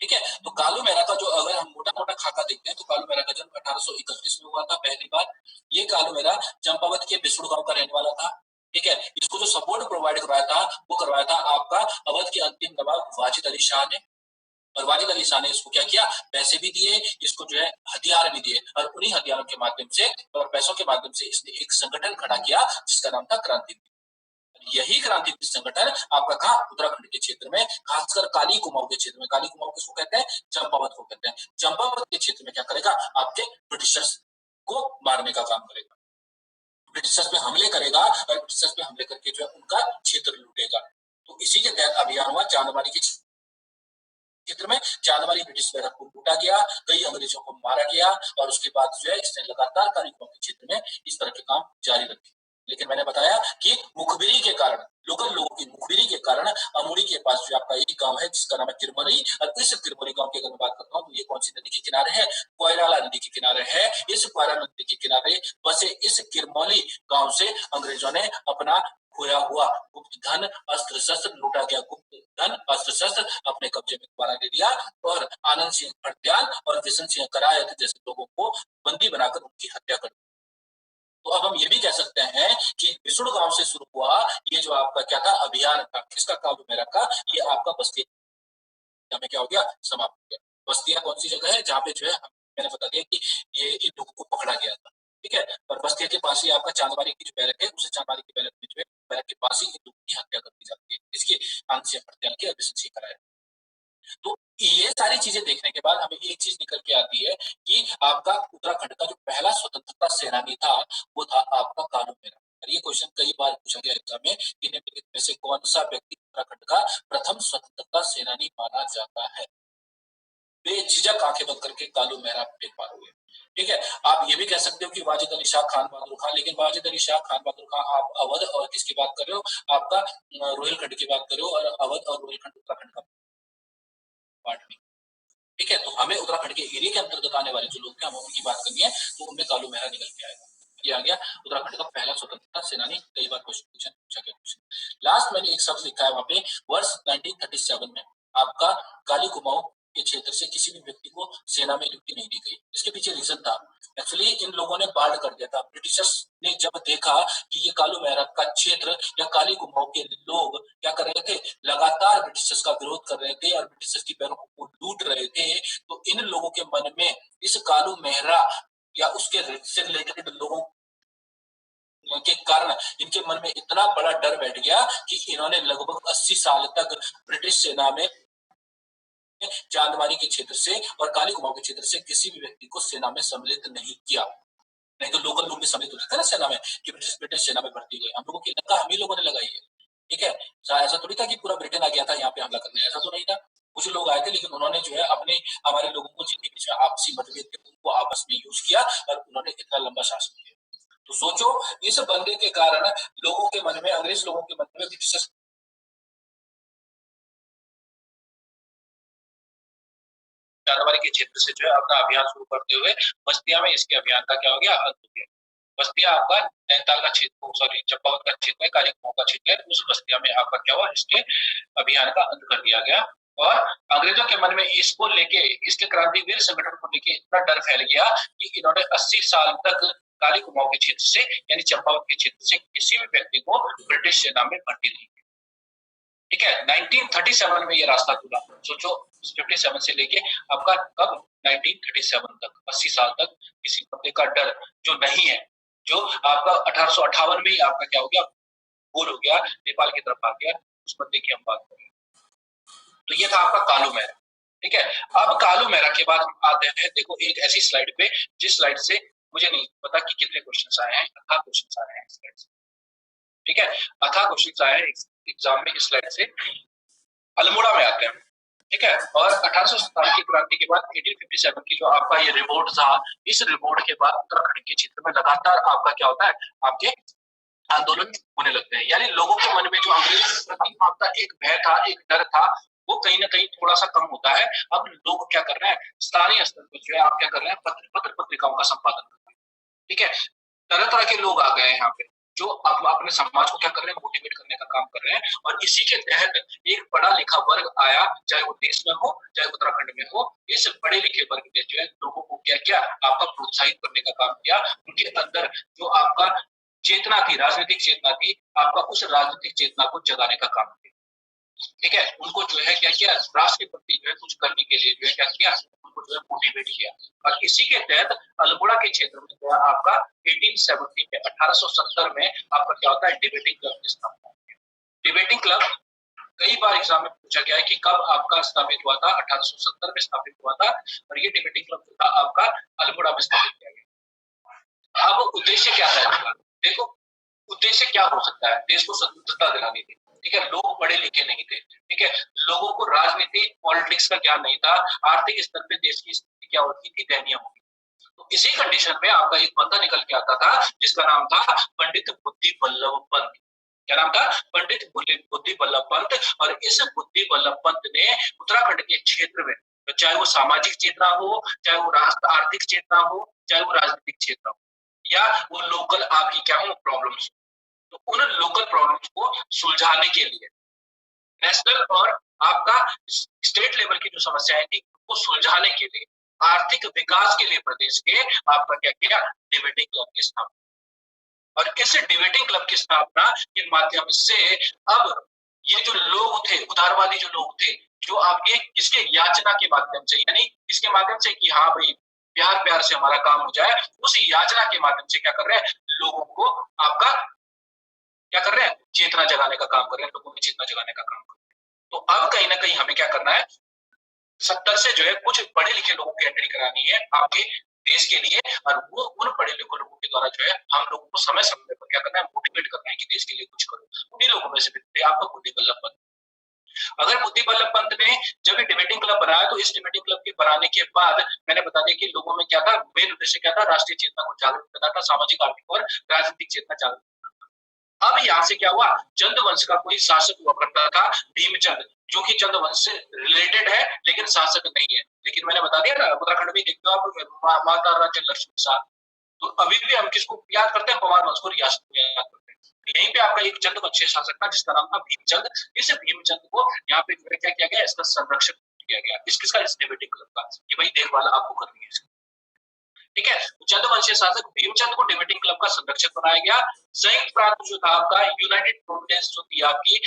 ठीक है। तो कालू मेहरा का जो, अगर हम मोटा मोटा खाका देखते हैं, तो कालू मेहरा का जन्म 1831 में हुआ था पहली बार। ये कालू मेहरा चंपावत के बिसुड़ गांव का रहने वाला था। ठीक है। इसको जो सपोर्ट प्रोवाइड करवाया था, वो करवाया था आपका अवध के अंतिम नवाब वाजिद अली शाह ने। और वाजिद अली शाह ने इसको क्या किया, पैसे भी दिए, इसको जो है हथियार भी दिए। और उन्हीं हथियारों के माध्यम से और पैसों के माध्यम से इसने एक संगठन खड़ा किया, जिसका नाम था क्रांति। यही क्रांति संगठन आपका था उत्तराखंड के क्षेत्र में, खासकर काली कुमाऊं के क्षेत्र में। काली कुमाऊं किसको कहते हैं, चंपावत को कहते हैं। चंपावत के क्षेत्र में क्या करेगा, आपके ब्रिटिशर्स को मारने का काम करेगा, ब्रिटिशर्स पे हमले करेगा और ब्रिटिशर्स पे हमले करके जो है उनका क्षेत्र लूटेगा। तो इसी के तहत अभियान हुआ चांदमारी के क्षेत्र में। चांदमारी ब्रिटिश बैरक को लूटा गया, कई अंग्रेजों को मारा गया और उसके बाद जो है इसने लगातार काली कुमाऊं के क्षेत्र में इस तरह के काम जारी रखे। लेकिन मैंने बताया कि मुखबिरी के कारण, लोकल लोगों की मुखबिरी के कारण अमोड़ी के पास जो आपका एक गांव है जिसका नाम है किरमौली, और इस किरमौली गांव की अगर मैं बात करता हूँ, तो ये कौन सी नदी के किनारे है, कोयराला नदी के किनारे है। इस कोयराला नदी के किनारे बसे इस किरमौली गांव से अंग्रेजों ने अपना खोया हुआ गुप्त धन, अस्त्र शस्त्र, लूटा गया गुप्त धन, अस्त्र शस्त्र अपने कब्जे में दोबारा ले लिया और आनंद सिंह फड़त्याल और बिशन सिंह करायत जैसे लोगों को बंदी बनाकर उनकी हत्या कर दी। तो अब हम ये भी कह सकते हैं कि बिसुड़ गांव से शुरू हुआ ये जो आपका क्या था, अभियान था, किसका, कालू मेहरा का, ये आपका बस्तिया में क्या हो गया, समाप्त हो गया। बस्तिया कौन सी जगह है, जहाँ पे जो है मैंने बता दिया कि ये इन लोगों को पकड़ा गया था। ठीक है। और बस्तिया के पास ही आपका चांदमारी की जो बैरक है, उसे चांदमारी की बैरक में जो है, बैरक के पास ही इन लोगों की हत्या कर दी जाती है, इसकी आनंद सिंह फड़त्याल की और बिशन सिंह करायत। तो ये सारी चीजें देखने के बाद हमें एक चीज निकल के आती है कि आपका उत्तराखंड का जो पहला स्वतंत्रता सेनानी था, वो था आपका कालू मेहरा। और ये क्वेश्चन कई बार पूछा गया एग्जाम में, निम्नलिखित में से कौन सा व्यक्ति उत्तराखंड का प्रथम स्वतंत्रता सेनानी माना जाता है। बेझिझक आंखें बंद करके कालू मेहरा टिक मारोगे। ठीक है। आप ये भी कह सकते हो कि वाजिद अली शाह खान बहादुर खान, लेकिन वाजिद अली शाह खान बहादुर खान आप अवध और किसकी बात कर रहे हो, आपका रोहिलखंड की बात कर रहे हो, और अवध और रोहिलखंड उत्तराखंड का पार्ट नहीं। ठीक है। तो हमें उत्तराखंड के एरिया के अंतर्गत आने वाले जो लोग थे, हमें उनकी बात करनी है, तो उनमें कालू मेहरा निकल के आएगा। ये आ गया उत्तराखंड का पहला स्वतंत्रता सेनानी। कई बार क्वेश्चन पूछा गया क्वेश्चन। लास्ट मैंने एक शब्द लिखा है वहां पे, वर्ष 1937 में आपका काली कुमाऊं के क्षेत्र से किसी भी व्यक्ति को सेना में नियुक्ति नहीं दी गई। इसके पीछे रीजन था, एक्चुअली इन लोगों ने बाढ़ कर दिया था। ब्रिटिशर्स ने जब देखा कि ये कालू मेहरा का क्षेत्र या काली कुमाऊं के लोग क्या कर रहे थे, लगातार ब्रिटिशर्स का विरोध कर रहे थे और ब्रिटिशर्स की बैरकों को लूट रहे थे, तो इन लोगों के मन में इस कालू मेहरा या उसके से रिलेटेड लोगों के कारण इनके मन में इतना बड़ा डर बैठ गया कि इन्होंने लगभग 80 साल तक ब्रिटिश सेना में चांदमारी के क्षेत्र से और काली कुमाऊं के क्षेत्र से किसी भी व्यक्ति को सेना में सम्मिलित नहीं किया। नहीं तो लोकल लोग भी सम्मिलित होते थे ना सेना में, कि ब्रिटिश सेना में भर्ती हुए। हम लोगों की लंका हम ही लोगों ने लगाई है। ठीक है। ऐसा थोड़ी था कि पूरा ब्रिटेन आ गया था यहाँ पे हमला करने, ऐसा तो नहीं था। कुछ लोग आए थे, लेकिन उन्होंने जो है अपने हमारे लोगों को, जिनके बीच में आपसी मतभेद थे, उनको आपस में यूज किया और उन्होंने इतना लंबा शासन किया। तो सोचो, इस बंदे के कारण लोगों के मन में, अंग्रेज लोगों के मन में ब्रिटिश चांदमारी के क्षेत्र से जो है अपना अभियान शुरू करते हुए बस्तिया में इसके अभियान का क्या हो गया, अंत हो गया। बस्तिया आपका नैनीताल का क्षेत्र, सॉरी चंपावत का क्षेत्र है, काली कुमाऊं का क्षेत्र है, उस बस्तिया में आपका क्या हुआ, इसके अभियान का अंत कर दिया गया। और अंग्रेजों के मन में इसको लेके, इसके क्रांतिवीर संगठन को लेके इतना डर फैल गया कि इन्होंने 80 साल तक काली कुमाऊं के क्षेत्र से यानी चंपावत के क्षेत्र से किसी भी व्यक्ति को ब्रिटिश सेना में भर्ती नहीं किया। ठीक है, 1937 में ये रास्ता खुला। सोचो 57 से लेके आपका कब 1937 तक, 80 साल तक किसी बंदे का डर जो नहीं है, जो आपका 1858 में ही आपका क्या हो गया, गोल हो गया, नेपाल की तरफ आ गया, उस बंदे की हम बात करें। तो ये था आपका कालू मेहरा। ठीक है, अब कालू मेहरा के बाद हम आते हैं, देखो एक ऐसी स्लाइड पे जिस स्लाइड से मुझे नहीं पता कि कितने क्वेश्चंस आए हैं, अथाह क्वेश्चंस आए हैं इस स्लाइड से। ठीक है, अथाह क्वेश्चंस आए हैं एग्जाम में इस स्लाइड से। अल्मोड़ा में आते हैं। ठीक है, और 1857 की क्रांति के बाद 1857 की जो आपका ये रिवोल्ट था, इस रिवोल्ट के बाद उत्तराखंड के क्षेत्र में लगातार आपका क्या होता है, आपके आंदोलन होने लगते हैं। यानी लोगों के मन में जो अंग्रेजों के प्रति आपका एक भय था, एक डर था, वो कहीं ना कहीं थोड़ा सा कम होता है। अब लोग क्या कर रहे हैं, स्थानीय स्तर पर जो है आप क्या कर रहे हैं, पत्र पत्रिकाओं का संपादन कर रहे हैं। ठीक है, तरह तरह के लोग आ गए हैं यहाँ पे जो अपने समाज को क्या कर रहे हैं, मोटिवेट करने का काम कर रहे हैं। और इसी के तहत एक पढ़ा लिखा वर्ग आया, चाहे वो देश में हो चाहे उत्तराखंड में हो। इस पढ़े लिखे वर्ग ने जो है लोगों को क्या किया, आपका प्रोत्साहित करने का काम किया। उनके अंदर जो आपका चेतना थी, राजनीतिक चेतना थी, आपका उस राजनीतिक चेतना को जगाने का काम किया। ठीक है, उनको जो है क्या किया, राष्ट्र के प्रति जो है कुछ करने के लिए जो है क्या किया, उनको जो है मोटिवेट किया। और इसी के तहत अल्मोड़ा के क्षेत्र में जो है आपका 1870 में 1870 में आपका क्या होता है, डिबेटिंग क्लब की स्थापना। डिबेटिंग क्लब कई बार एग्जाम में पूछा गया है कि कब आपका स्थापित हुआ था, 1870 में स्थापित हुआ था। और ये डिबेटिंग क्लब जो था आपका अल्मोड़ा में स्थापित किया गया। अब उद्देश्य क्या है, देखो उद्देश्य क्या हो सकता है, देश को स्वतंत्रता दिलानी थी। ठीक है, लोग पढ़े लिखे नहीं थे। ठीक है, लोगों को राजनीति पॉलिटिक्स का ज्ञान नहीं था, आर्थिक स्तर पे देश की स्थिति क्या होती थी, दयनीय होती। तो इसी कंडीशन में आपका एक बंदा निकल के आता था जिसका नाम था पंडित बुद्धि बल्लभ पंत। क्या नाम था, पंडित बुद्धि बल्लभ पंत। और इस बुद्धि बल्लभ पंत ने उत्तराखंड के क्षेत्र में, चाहे वो सामाजिक चेतना हो, चाहे वो राष्ट्र आर्थिक चेतना हो, चाहे वो राजनीतिक चेतना हो, या वो लोकल आपकी क्या हो प्रॉब्लम्स, तो उन लोकल प्रॉब्लम्स को सुलझाने के लिए, नेशनल और आपका स्टेट लेवल की जो समस्याएं थी उनको सुलझाने के लिए, आर्थिक विकास के लिए प्रदेश के आपका क्या किया, डिबेटिंग क्लब की स्थापना। और इस डिबेटिंग क्लब की स्थापना के माध्यम से अब ये जो लोग थे, उदारवादी जो लोग थे, जो आपके किसके याचना के माध्यम से, यानी इसके माध्यम से कि हाँ भाई प्यार प्यार से हमारा काम हो जाए, उस याचना के माध्यम से क्या कर रहे हैं, लोगों को आपका क्या कर रहे हैं, चेतना जगाने का काम कर रहे हैं, लोगों की चेतना जगाने का काम कर रहे हैं। तो अब कहीं ना कहीं हमें क्या करना है, 70 से जो है कुछ पढ़े लिखे लोगों की एंट्री करानी है आपके देश के लिए। और वो उन पढ़े लिखे लोगों के द्वारा जो है हम लोगों को समय समय पर क्या करना है, मोटिवेट करना है कि देश के लिए कुछ करो। उन्हीं लोगों में से आपका बुद्धि बल्लभ पंत। अगर बुद्धि बल्लभ पंत ने जब ये डिबेटिंग क्लब बनाया, तो इस डिबेटिंग क्लब के बनाने के बाद मैंने बता दिया कि लोगों में क्या था, मेन उद्देश्य क्या था, राष्ट्रीय चेतना को जागृत करना था, सामाजिक आर्थिक और राजनीतिक चेतना जागृत। अब यहाँ से क्या हुआ, चंद वंश का कोई शासक हुआ करता था, भीमचंद, जो कि चंद वंश से रिलेटेड है लेकिन शासक नहीं है। लेकिन मैंने बता दिया ना, उत्तराखंड में देखते हो आप माता राज्य लक्ष्मी प्रसाद, तो अभी भी हम किसको याद करते हैं, पवार वंश को, रियासत को याद करते हैं। यहीं पे आपका एक चंद वंशीय शासक था जिसका नाम था भीमचंद। इस भीमचंद को यहाँ पे क्या किया गया, इसका संरक्षक किया गया। किसका, इस डिबेटिंग क्लब का, कि भाई देखभाल आपको करनी है। ठीक है, चंद वंशीय शासक भीमचंद को डिबेटिंग क्लब का संरक्षक बनाया गया। संयुक्त प्रांत जो था आपका, यूनाइटेड प्रोविंस जो थी आपकी,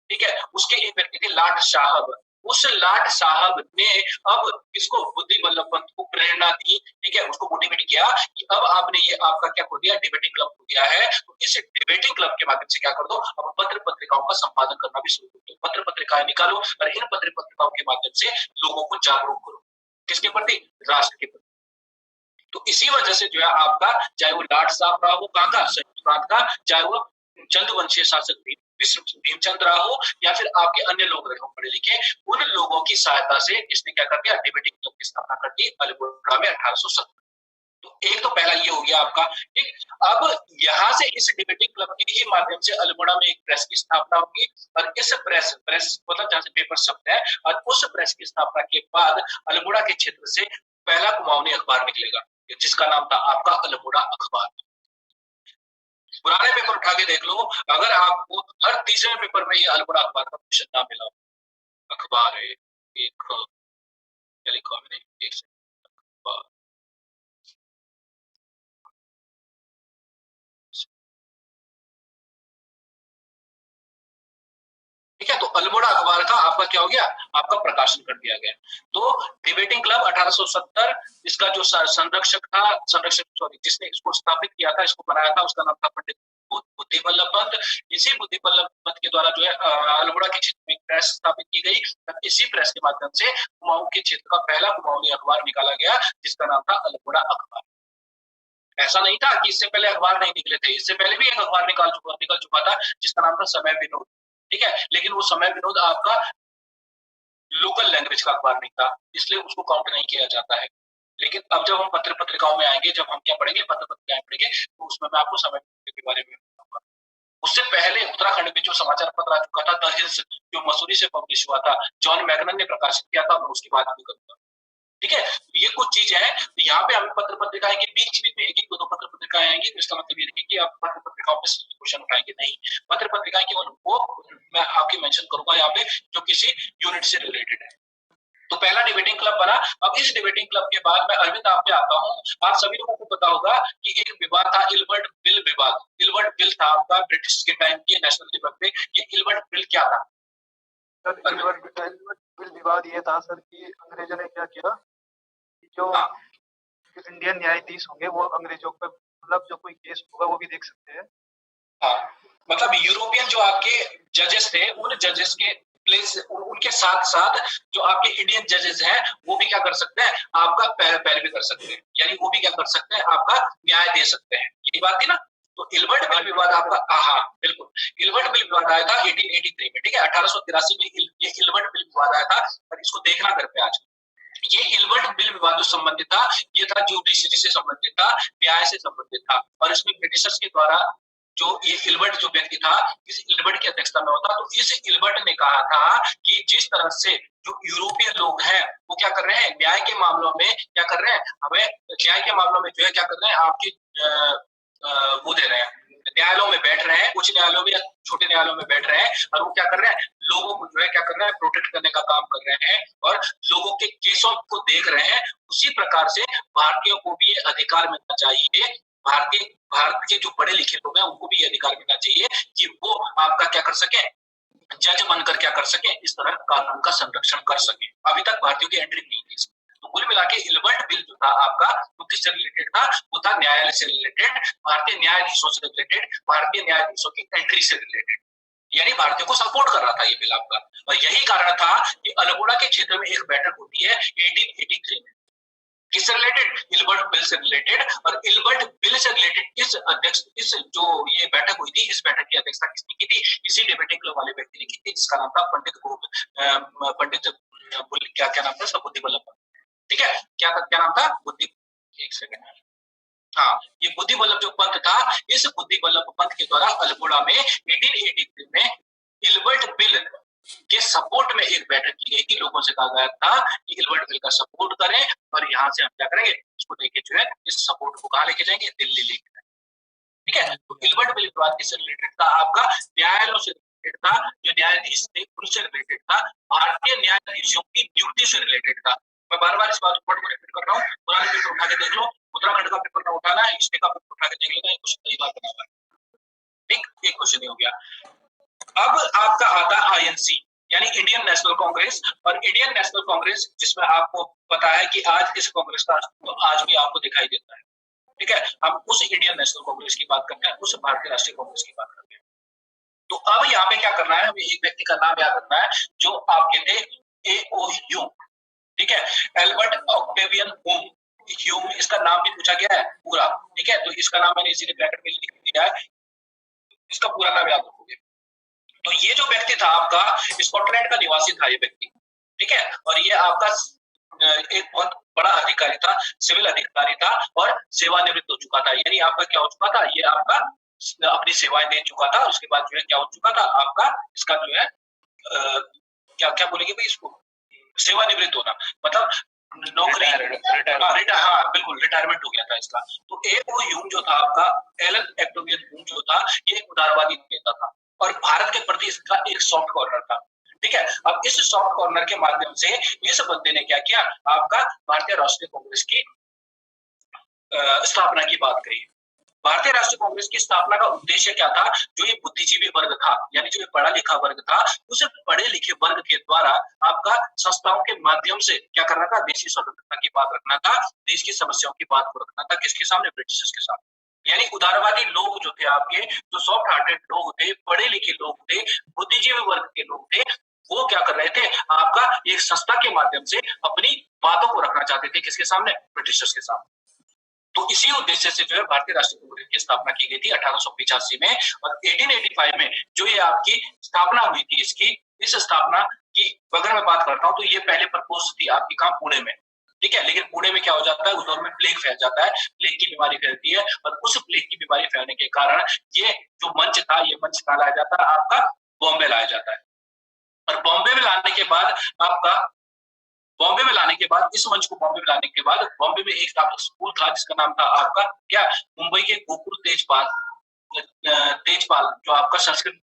ठीक है, उसके एक व्यक्ति थे लाट साहब। उस लाट साहब ने अब इसको बुद्धि बल्लभ पंत को प्रेरणा दी। ठीक है, उसको मोटिवेट किया कि अब आपने ये आपका क्या खोल दिया, डिबेटिंग क्लब खोल दिया है, तो इस डिबेटिंग क्लब के माध्यम से क्या कर दो, अब पत्र पत्रिकाओं का संपादन करना भी शुरू कर दो, पत्र पत्रिकाएं निकालो और इन पत्र पत्रिकाओं के माध्यम से लोगों को जागरूक करो। किसके प्रति, राष्ट्र के प्रति। तो इसी वजह से जो है आपका, चाहे वो लाट साहब रहा हो कहाँ का, संयुक्त प्रांत का, चाहे वो चंद वंशीय शासक भीमचंद रहा हो, या फिर आपके अन्य लोग रहे हो पढ़े लिखे, उन लोगों की सहायता से इसने क्या कर दिया, डिबेटिंग क्लब की स्थापना कर दी अलीपुरद्वार में 1870। तो एक तो पहला ये हो गया आपका। ठीक, अब यहाँ से इस डिबेटिंग क्लब के ही माध्यम से अल्मोड़ा में एक प्रेस की स्थापना होगी। और इस प्रेस मतलब जहाँ से पेपर छपते हैं, और उस प्रेस की स्थापना के बाद अल्मोड़ा के क्षेत्र से पहला कुमाऊनी अखबार निकलेगा। जिसका नाम था आपका अल्मोड़ा अखबार। पुराने पेपर उठा के देख लो, अगर आपको हर तीसरे पेपर में ये अल्मोड़ा अखबार का क्वेश्चन ना मिला, अखबार है एक लिखा मैंने, एक अखबार, ठीक है। तो अल्मोड़ा अखबार का आपका क्या हो गया, आपका प्रकाशन कर दिया गया। तो डिबेटिंग क्लब 1870, इसका जो संरक्षक था, जिसने इसको स्थापित किया था, इसको बनाया था, उसका नाम था पंडित बुद्धि वल्लभ पंत। इसी बुद्धि वल्लभ पंत के द्वारा जो है अल्मोड़ा के क्षेत्र में प्रेस स्थापित की गई। इसी प्रेस के माध्यम से कुमाऊं के क्षेत्र का पहला कुमाऊनी अखबार निकाला गया, जिसका नाम था अल्मोड़ा अखबार। ऐसा नहीं था कि इससे पहले अखबार नहीं निकले थे, इससे पहले भी एक अखबार निकल चुका था, जिसका नाम था समय विनोद, ठीक है। लेकिन वो समय विनोद आपका लोकल लैंग्वेज का अखबार नहीं था, इसलिए उसको काउंट नहीं किया जाता है। लेकिन अब जब हम पत्र पत्रिकाओं में आएंगे, जब हम क्या पढ़ेंगे, पत्र पत्रिकाएं पढ़ेंगे, तो उसमें मैं आपको समय के बारे में बताऊंगा। उससे पहले उत्तराखंड में जो समाचार पत्र आ चुका था, द हिल्स, जो मसूरी से पब्लिश हुआ था, जॉन मैगनन ने प्रकाशित किया था, मैं उसकी बात भी करूंगा, ठीक है। ये कुछ चीजें हैं। यहाँ पे हमें पत्र पत्रिकाएं के बीच में एक दो पत्र पत्रिकाएं आएंगी, तो इसका मतलब ये नहीं कि आप पत्र पत्रिकाओं पे क्वेश्चन उठाएंगे, नहीं। पत्र पत्रिकाएं केवल वो मैं आपके मेंशन करूंगा यहाँ पे जो किसी यूनिट से रिलेटेड है। तो पहला डिबेटिंग क्लब बना। अब इस डिबेटिंग क्लब के बाद मैं अरविंद आप पे आता हूँ। आप सभी लोगों को पता होगा कि एक विवाद था, इल्बर्ट बिल विवाद। इल्बर्ट बिल था आपका ब्रिटिश के टाइम के नेशनल लेवल पे। ये इल्बर्ट बिल क्या था? सर इल्बर्ट बिल विवाद ये था सर कि अंग्रेजों ने क्या किया, जो इंडियन न्यायाधीश होंगे वो अंग्रेजों पर मतलब जो कोई केस होगा वो भी देख सकते हैं। हाँ, मतलब यूरोपियन जो आपके जजेस थे, उन जजेस के प्लेस, उनके साथ साथ जो आपके इंडियन जजेस हैं, वो भी क्या कर सकते हैं, आपका पैरवी कर सकते हैं, यानी वो भी क्या कर सकते हैं, आपका न्याय दे सकते हैं। यही बात थी ना। तो इल्बर्ट बिल विवाद आपका, हाँ बिल्कुल, इल्बर्ट बिल विवाद आया था 1883 में, ठीक है। 1883 में ये इल्बर्ट बिल विवाद आया था, और इसको देखना घर पे आज। ये इल्बर्ट बिल विवाद जो संबंधित था, ये था जुडिशरी से संबंधित था, न्याय से संबंधित था, और इसमें ब्रिटिशर्स के द्वारा जो ये इल्बर्ट जो व्यक्ति था, इस इल्बर्ट की अध्यक्षता में होता। तो इस इल्बर्ट ने कहा था कि जिस तरह से जो यूरोपीय लोग हैं वो क्या कर रहे हैं, न्याय के मामलों में क्या कर रहे हैं, हमें न्याय के मामलों में जो है क्या कर रहे हैं, आपकी वो दे रहे हैं, न्यायालयों में बैठ रहे हैं, उच्च न्यायालयों में या छोटे न्यायालयों में बैठ रहे हैं, और वो क्या कर रहे हैं, लोगों को जो है क्या कर रहे हैं, प्रोटेक्ट करने का काम कर रहे हैं, और लोगों के केसों को देख रहे हैं। उसी प्रकार से भारतीयों को भी ये अधिकार मिलना चाहिए, भारत के जो पढ़े लिखे लोग हैं उनको भी ये अधिकार मिलना चाहिए कि वो आपका क्या कर सके, जज बनकर क्या कर सके, इस तरह कानून का संरक्षण कर सके। अभी तक भारतीयों की एंट्री नहीं थी। तो कुल मिला के इल्बर्ट बिल जो था आपका, वो किससे रिलेटेड था, वो था न्यायालय से रिलेटेड, भारतीय न्यायाधीशों से रिलेटेड, भारतीय न्यायाधीशों की एंट्री से रिलेटेड, यानी भारतीयों को सपोर्ट कर रहा था ये बिल आपका। और यही कारण था कि अल्मोड़ा के क्षेत्र में एक बैठक होती है 1883 में, किससे रिलेटेड, इल्बर्ट बिल से रिलेटेड। और इल्बर्ट बिल से रिलेटेड इस जो ये बैठक हुई थी, इस बैठक की अध्यक्षता किसने की थी, इसी डिबेटिंग क्लब वाले व्यक्ति ने की थी, जिसका नाम था क्या नाम था, बुद्धि वल्लभ पंत, ठीक है। क्या नाम था, बुद्धि, एक सेकंड, हाँ, ये बुद्धि वल्लभ जो पंत था, इस बुद्धि वल्लभ पंत के द्वारा अल्मोड़ा में 1883 में इल्बर्ट बिल के सपोर्ट में एक बैठक की गई थी। लोगों से कहा गया था कि इल्बर्ट बिल का सपोर्ट करें, और यहाँ से हम क्या करेंगे, इसको लेके जो है इस सपोर्ट को कहाँ लेके जाएंगे, दिल्ली लेके जाएंगे, ठीक है। तो इल्बर्ट बिल विवाद किससे रिलेटेड था, आपका न्यायालयों से रिलेटेड था, जो न्यायाधीश थे उनसे रिलेटेड था, भारतीय न्यायाधीशों की नियुक्ति से रिलेटेड था। मैं बार बार इस बात को रिपीट कर रहा हूँ, पुराने पेपर उठा के देख लो, उत्तराखंड का पेपर ना उठाना, हिस्ट्री का पेपर उठा के देख लेना, एक सही बात बना हुआ है, ठीक, एक क्वेश्चन नहीं हो गया। अब आपका आता है आईएनसी, यानी इंडियन नेशनल कांग्रेस। और इंडियन नेशनल कांग्रेस, जिसमें आपको पता है कि आज इस कांग्रेस का तो आज भी आपको दिखाई देता है, ठीक है। हम उस इंडियन नेशनल कांग्रेस की बात करते हैं, उस भारतीय राष्ट्रीय कांग्रेस की बात करते हैं। तो अब यहाँ पे क्या करना है, हमें एक व्यक्ति का नाम याद रखना है, जो आप कहते हैं AOU, ठीक है, एल्बर्ट ऑक्टेवियन ह्यूम, इसका नाम भी पूछा गया है पूरा, ठीक है। तो इसका नाम मैंने इसी ब्रैकेट में लिख दिया है, इसका पूरा नाम याद रखोगे। तो ये जो व्यक्ति था आपका, स्कॉटलैंड का निवासी था ये व्यक्ति, ठीक है। और ये आपका एक बहुत बड़ा अधिकारी था, सिविल अधिकारी था, और सेवानिवृत्त हो चुका था। यानी आपका क्या हो चुका था, ये आपका अपनी सेवाएं दे चुका था। उसके बाद जो है क्या हो चुका था आपका, इसका जो है क्या क्या बोलेंगे भाई इसको, सेवानिवृत्त होना, मतलब नौकरी हाँ बिल्कुल रिटायरमेंट हो गया था इसका। तो A.O. ह्यूम जो था आपका, एलन एक्टोवियन ह्यूम जो था, ये एक उदारवादी नेता था और भारत के प्रति इसका एक सॉफ्ट कॉर्नर था। ठीक है, अब इस सॉफ्ट कॉर्नर के माध्यम से इस बंदे ने क्या किया, आपका भारतीय राष्ट्रीय कांग्रेस की स्थापना की बात कही। भारतीय राष्ट्रीय कांग्रेस की स्थापना का उद्देश्य क्या था, जो ये बुद्धिजीवी वर्ग था, यानी जो ये पढ़ा लिखा वर्ग था, उसे पढ़े लिखे वर्ग के द्वारा आपका संस्थाओं के माध्यम से क्या करना था, देश की स्वतंत्रता की बात रखना था, देश की समस्याओं की बात को रखना था, किसके सामने, ब्रिटिशर्स के सामने। यानी उदारवादी लोग जो थे आपके, जो सॉफ्ट हार्टेड लोग थे, पढ़े लिखे लोग थे, बुद्धिजीवी वर्ग के लोग थे, वो क्या कर रहे थे, आपका एक संस्था के माध्यम से अपनी बातों को रखना चाहते थे, किसके सामने, ब्रिटिशर्स के सामने। तो इसी उद्देश्य से जो है भारतीय राष्ट्रीय कांग्रेस की स्थापना की गई थी 1885 में, और 1885 में जो ये आपकी स्थापना हुई थी, इसकी इस स्थापना की अगर मैं बात करता हूं तो ये पहले प्रपोज थी आपकी कहां, पुणे में। ठीक है, लेकिन पुणे में क्या हो जाता है, उस दौर में प्लेग फैल जाता है, प्लेग की बीमारी फैलती है, और उस प्लेग की बीमारी फैलने के कारण ये जो मंच था, ये मंच कहां लाया जाता है, आपका बॉम्बे लाया जाता है। और बॉम्बे में लाने के बाद आपका बॉम्बे में लाने के बाद, इस मंच को बॉम्बे में लाने के बाद, बॉम्बे में एक स्कूल था जिसका नाम था आपका क्या, मुंबई के गोकुल तेजपाल जो आपका संस्कृत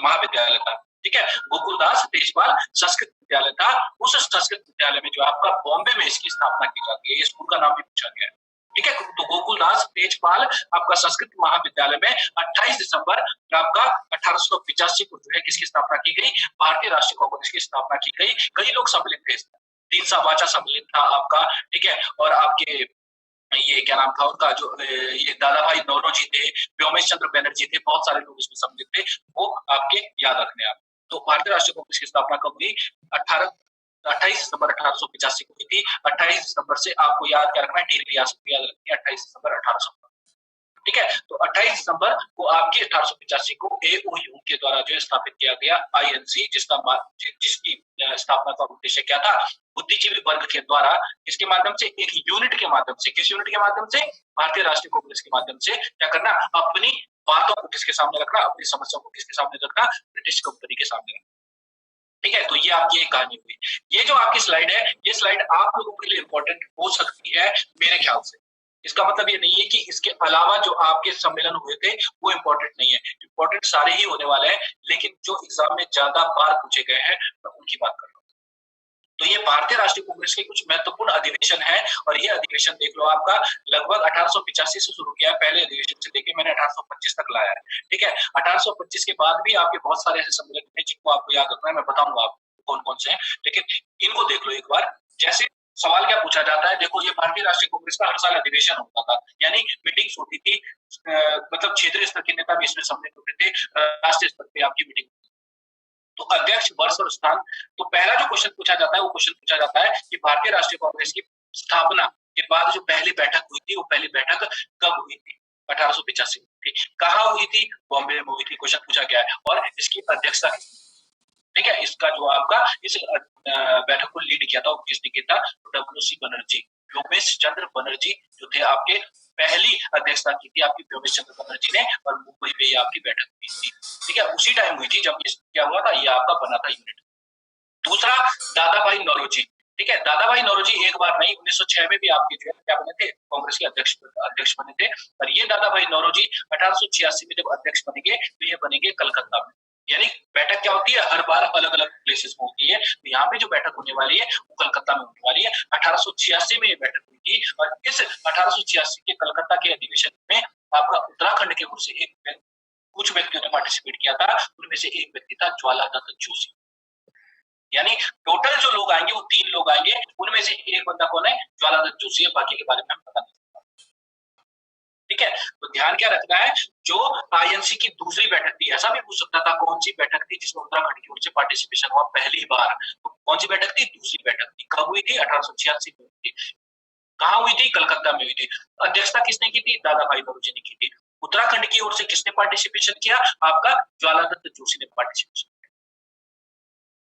महाविद्यालय था। ठीक है, गोकुलदास तेजपाल संस्कृत विद्यालय था। उस संस्कृत विद्यालय में जो आपका बॉम्बे में इसकी स्थापना की जाती है, ये स्कूल का नाम भी पूछा गया है। ठीक है, तो गोकुलदास तेजपाल आपका संस्कृत महाविद्यालय में 28 दिसंबर आपका 1885 को जो है किसकी स्थापना की गई, भारतीय राष्ट्रीय कांग्रेस की स्थापना की गई। कई लोग सम्मिलित थे, 3 साबाचा सम्मिलित था आपका। ठीक है, और आपके ये क्या नाम था उनका, जो ये दादा भाई नौरोजी थे, व्योमेश चंद्र बनर्जी थे, बहुत सारे लोग इसमें सम्मिलित थे, वो आपके याद रखने आप। तो भारतीय राष्ट्रीय कांग्रेस की स्थापना कब हुई, 28 दिसंबर 1885 को हुई थी। 28 दिसंबर से आपको याद क्या रखना है, डेली याद रखनी है, 28 दिसंबर 1800। ठीक है, तो 28 दिसंबर को आपके 1885 को A.O. ह्यूम के द्वारा जो स्थापित किया गया INC, जिसकी स्थापना का उद्देश्य क्या था, बुद्धिजीवी वर्ग के द्वारा इसके माध्यम से, एक यूनिट के माध्यम से, किस यूनिट के माध्यम से, भारतीय राष्ट्रीय कांग्रेस के माध्यम से क्या करना, अपनी बातों को किसके सामने रखना, अपनी समस्याओं को किसके सामने रखना, ब्रिटिश कंपनी के सामने रखना। ठीक है, तो ये आपकी एक कहानी हुई। ये जो आपकी स्लाइड है, ये स्लाइड आप लोगों के लिए इंपॉर्टेंट हो सकती है मेरे ख्याल से। इसका मतलब ये नहीं है कि इसके अलावा जो आपके सम्मेलन हुए थे वो इंपॉर्टेंट नहीं है, इंपॉर्टेंट सारे ही होने वाले हैं, लेकिन जो एग्जाम में ज्यादा बार पूछे गए हैं मैं उनकी बात कर रहा हूँ। तो ये भारतीय राष्ट्रीय कांग्रेस के कुछ महत्वपूर्ण अधिवेशन है, और ये अधिवेशन देख लो आपका लगभग 1885 से शुरू किया है, पहले अधिवेशन से लेके मैंने 1825 तक लाया है। ठीक है, 1825 के बाद भी आपके बहुत सारे ऐसे सम्मेलन हैं जिनको आपको याद रखना है, मैं बताऊंगा आपको कौन कौन से हैं, लेकिन इनको देख लो एक बार। जैसे सवाल क्या पूछा जाता है, देखो ये भारतीय राष्ट्रीय कांग्रेस का हर साल अधिवेशन होता था, यानी मीटिंग्स होती थी, मतलब क्षेत्रीय स्तर के नेता भी इसमें सम्मिलित होते थे, राष्ट्रीय स्तर पे आपकी मीटिंग। तो अध्यक्ष, वर्ष और स्थान। तो पहला जो क्वेश्चन पूछा जाता है वो क्वेश्चन पूछा जाता है कि भारतीय राष्ट्रीय कांग्रेस की स्थापना के बाद जो पहली बैठक हुई थी, वो पहली बैठक कब हुई थी, 1885 में थी। कहाँ हुई थी, बॉम्बे में हुई थी, क्वेश्चन पूछा गया है, और इसकी अध्यक्षता। ठीक है, इसका जो आपका इस बैठक को लीड किया था वो किसने किया था, WC बनर्जी, व्योमेश चंद्र बनर्जी जो थे आपके, पहली अध्यक्षता की थी आपकी व्योमेश चंद्र बनर्जी ने, और मुंबई में ये आपकी बैठक हुई थी। ठीक है, उसी टाइम हुई थी जब क्या हुआ था, ये आपका बना था यूनिट। दूसरा, दादा भाई नौरोजी। ठीक है, दादा भाई नौरोजी एक बार नहीं, 1906 में भी आपके जो है क्या बने थे, कांग्रेस के अध्यक्ष बने थे। और ये दादा भाई नौरोजी 1886 में जब अध्यक्ष बनेंगे तो ये बनेंगे कलकत्ता में। यानी बैठक क्या होती है, हर बार अलग अलग प्लेसेस में होती है, तो यहाँ पे जो बैठक होने वाली है वो कलकत्ता में होने वाली है। 1886 में ये बैठक हुई थी, और इस 1886 के कलकत्ता के अधिवेशन में आपका उत्तराखंड के ओर से कुछ व्यक्तियों ने पार्टिसिपेट किया था, उनमें से एक व्यक्ति था ज्वालादत्त जोशी। यानी टोटल जो लोग आएंगे वो 3 लोग आएंगे, उनमें से एक बंदा कौन है, ज्वालादत्त जोशी है, बाकी के बारे में हम पता नहीं। ठीक है, तो ध्यान क्या रखना है, जो INC की दूसरी बैठक थी, ऐसा भी पूछ सकता था कौन सी बैठक थी जिसमें उत्तराखंड की ओर से पार्टिसिपेशन हुआ पहली बार, तो कौन सी बैठक थी, दूसरी बैठक थी। कब हुई थी, 1886 में हुई थी। कहाँ हुई थी, कलकत्ता में हुई थी। अध्यक्षता किसने की थी, दादा भाई नौरोजी ने की थी। उत्तराखंड की ओर से किसने पार्टिसिपेशन किया, आपका ज्वालादत्त जोशी ने पार्टिसिपेशन किया।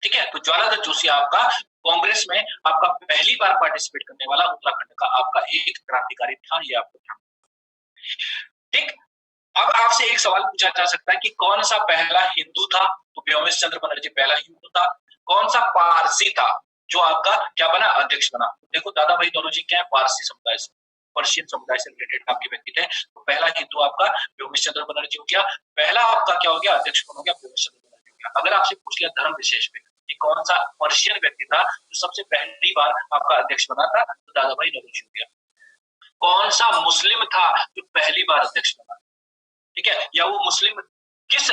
ठीक है, तो ज्वालादत्त जोशी आपका कांग्रेस में आपका पहली बार पार्टिसिपेट करने वाला उत्तराखंड का आपका एक क्रांतिकारी था, ये आपको ध्यान। ठीक, अब आपसे एक सवाल पूछा जा सकता है कि कौन सा पहला हिंदू था, तो व्योमेश चंद्र बनर्जी पहला हिंदू था। कौन सा पारसी था, जो आपका क्या बना, अध्यक्ष बना। देखो दादा भाई नौरोजी क्या है, पारसी समुदाय से, पर्शियन समुदाय से रिलेटेड आपके व्यक्ति थे। तो पहला हिंदू आपका व्योमेश चंद्र बनर्जी हो गया, पहला आपका क्या हो गया, अध्यक्ष कौन हो गया, व्योमेश चंद्र बनर्जी हो गया। अगर आपसे पूछ लिया धर्म विशेष में कि कौन सा पर्शियन व्यक्ति था जो सबसे पहली बार आपका अध्यक्ष बना था, तो दादा भाई नौरोजी हो गया। कौन सा मुस्लिम था जो पहली बार अध्यक्ष बना, ठीक है, या वो मुस्लिम किस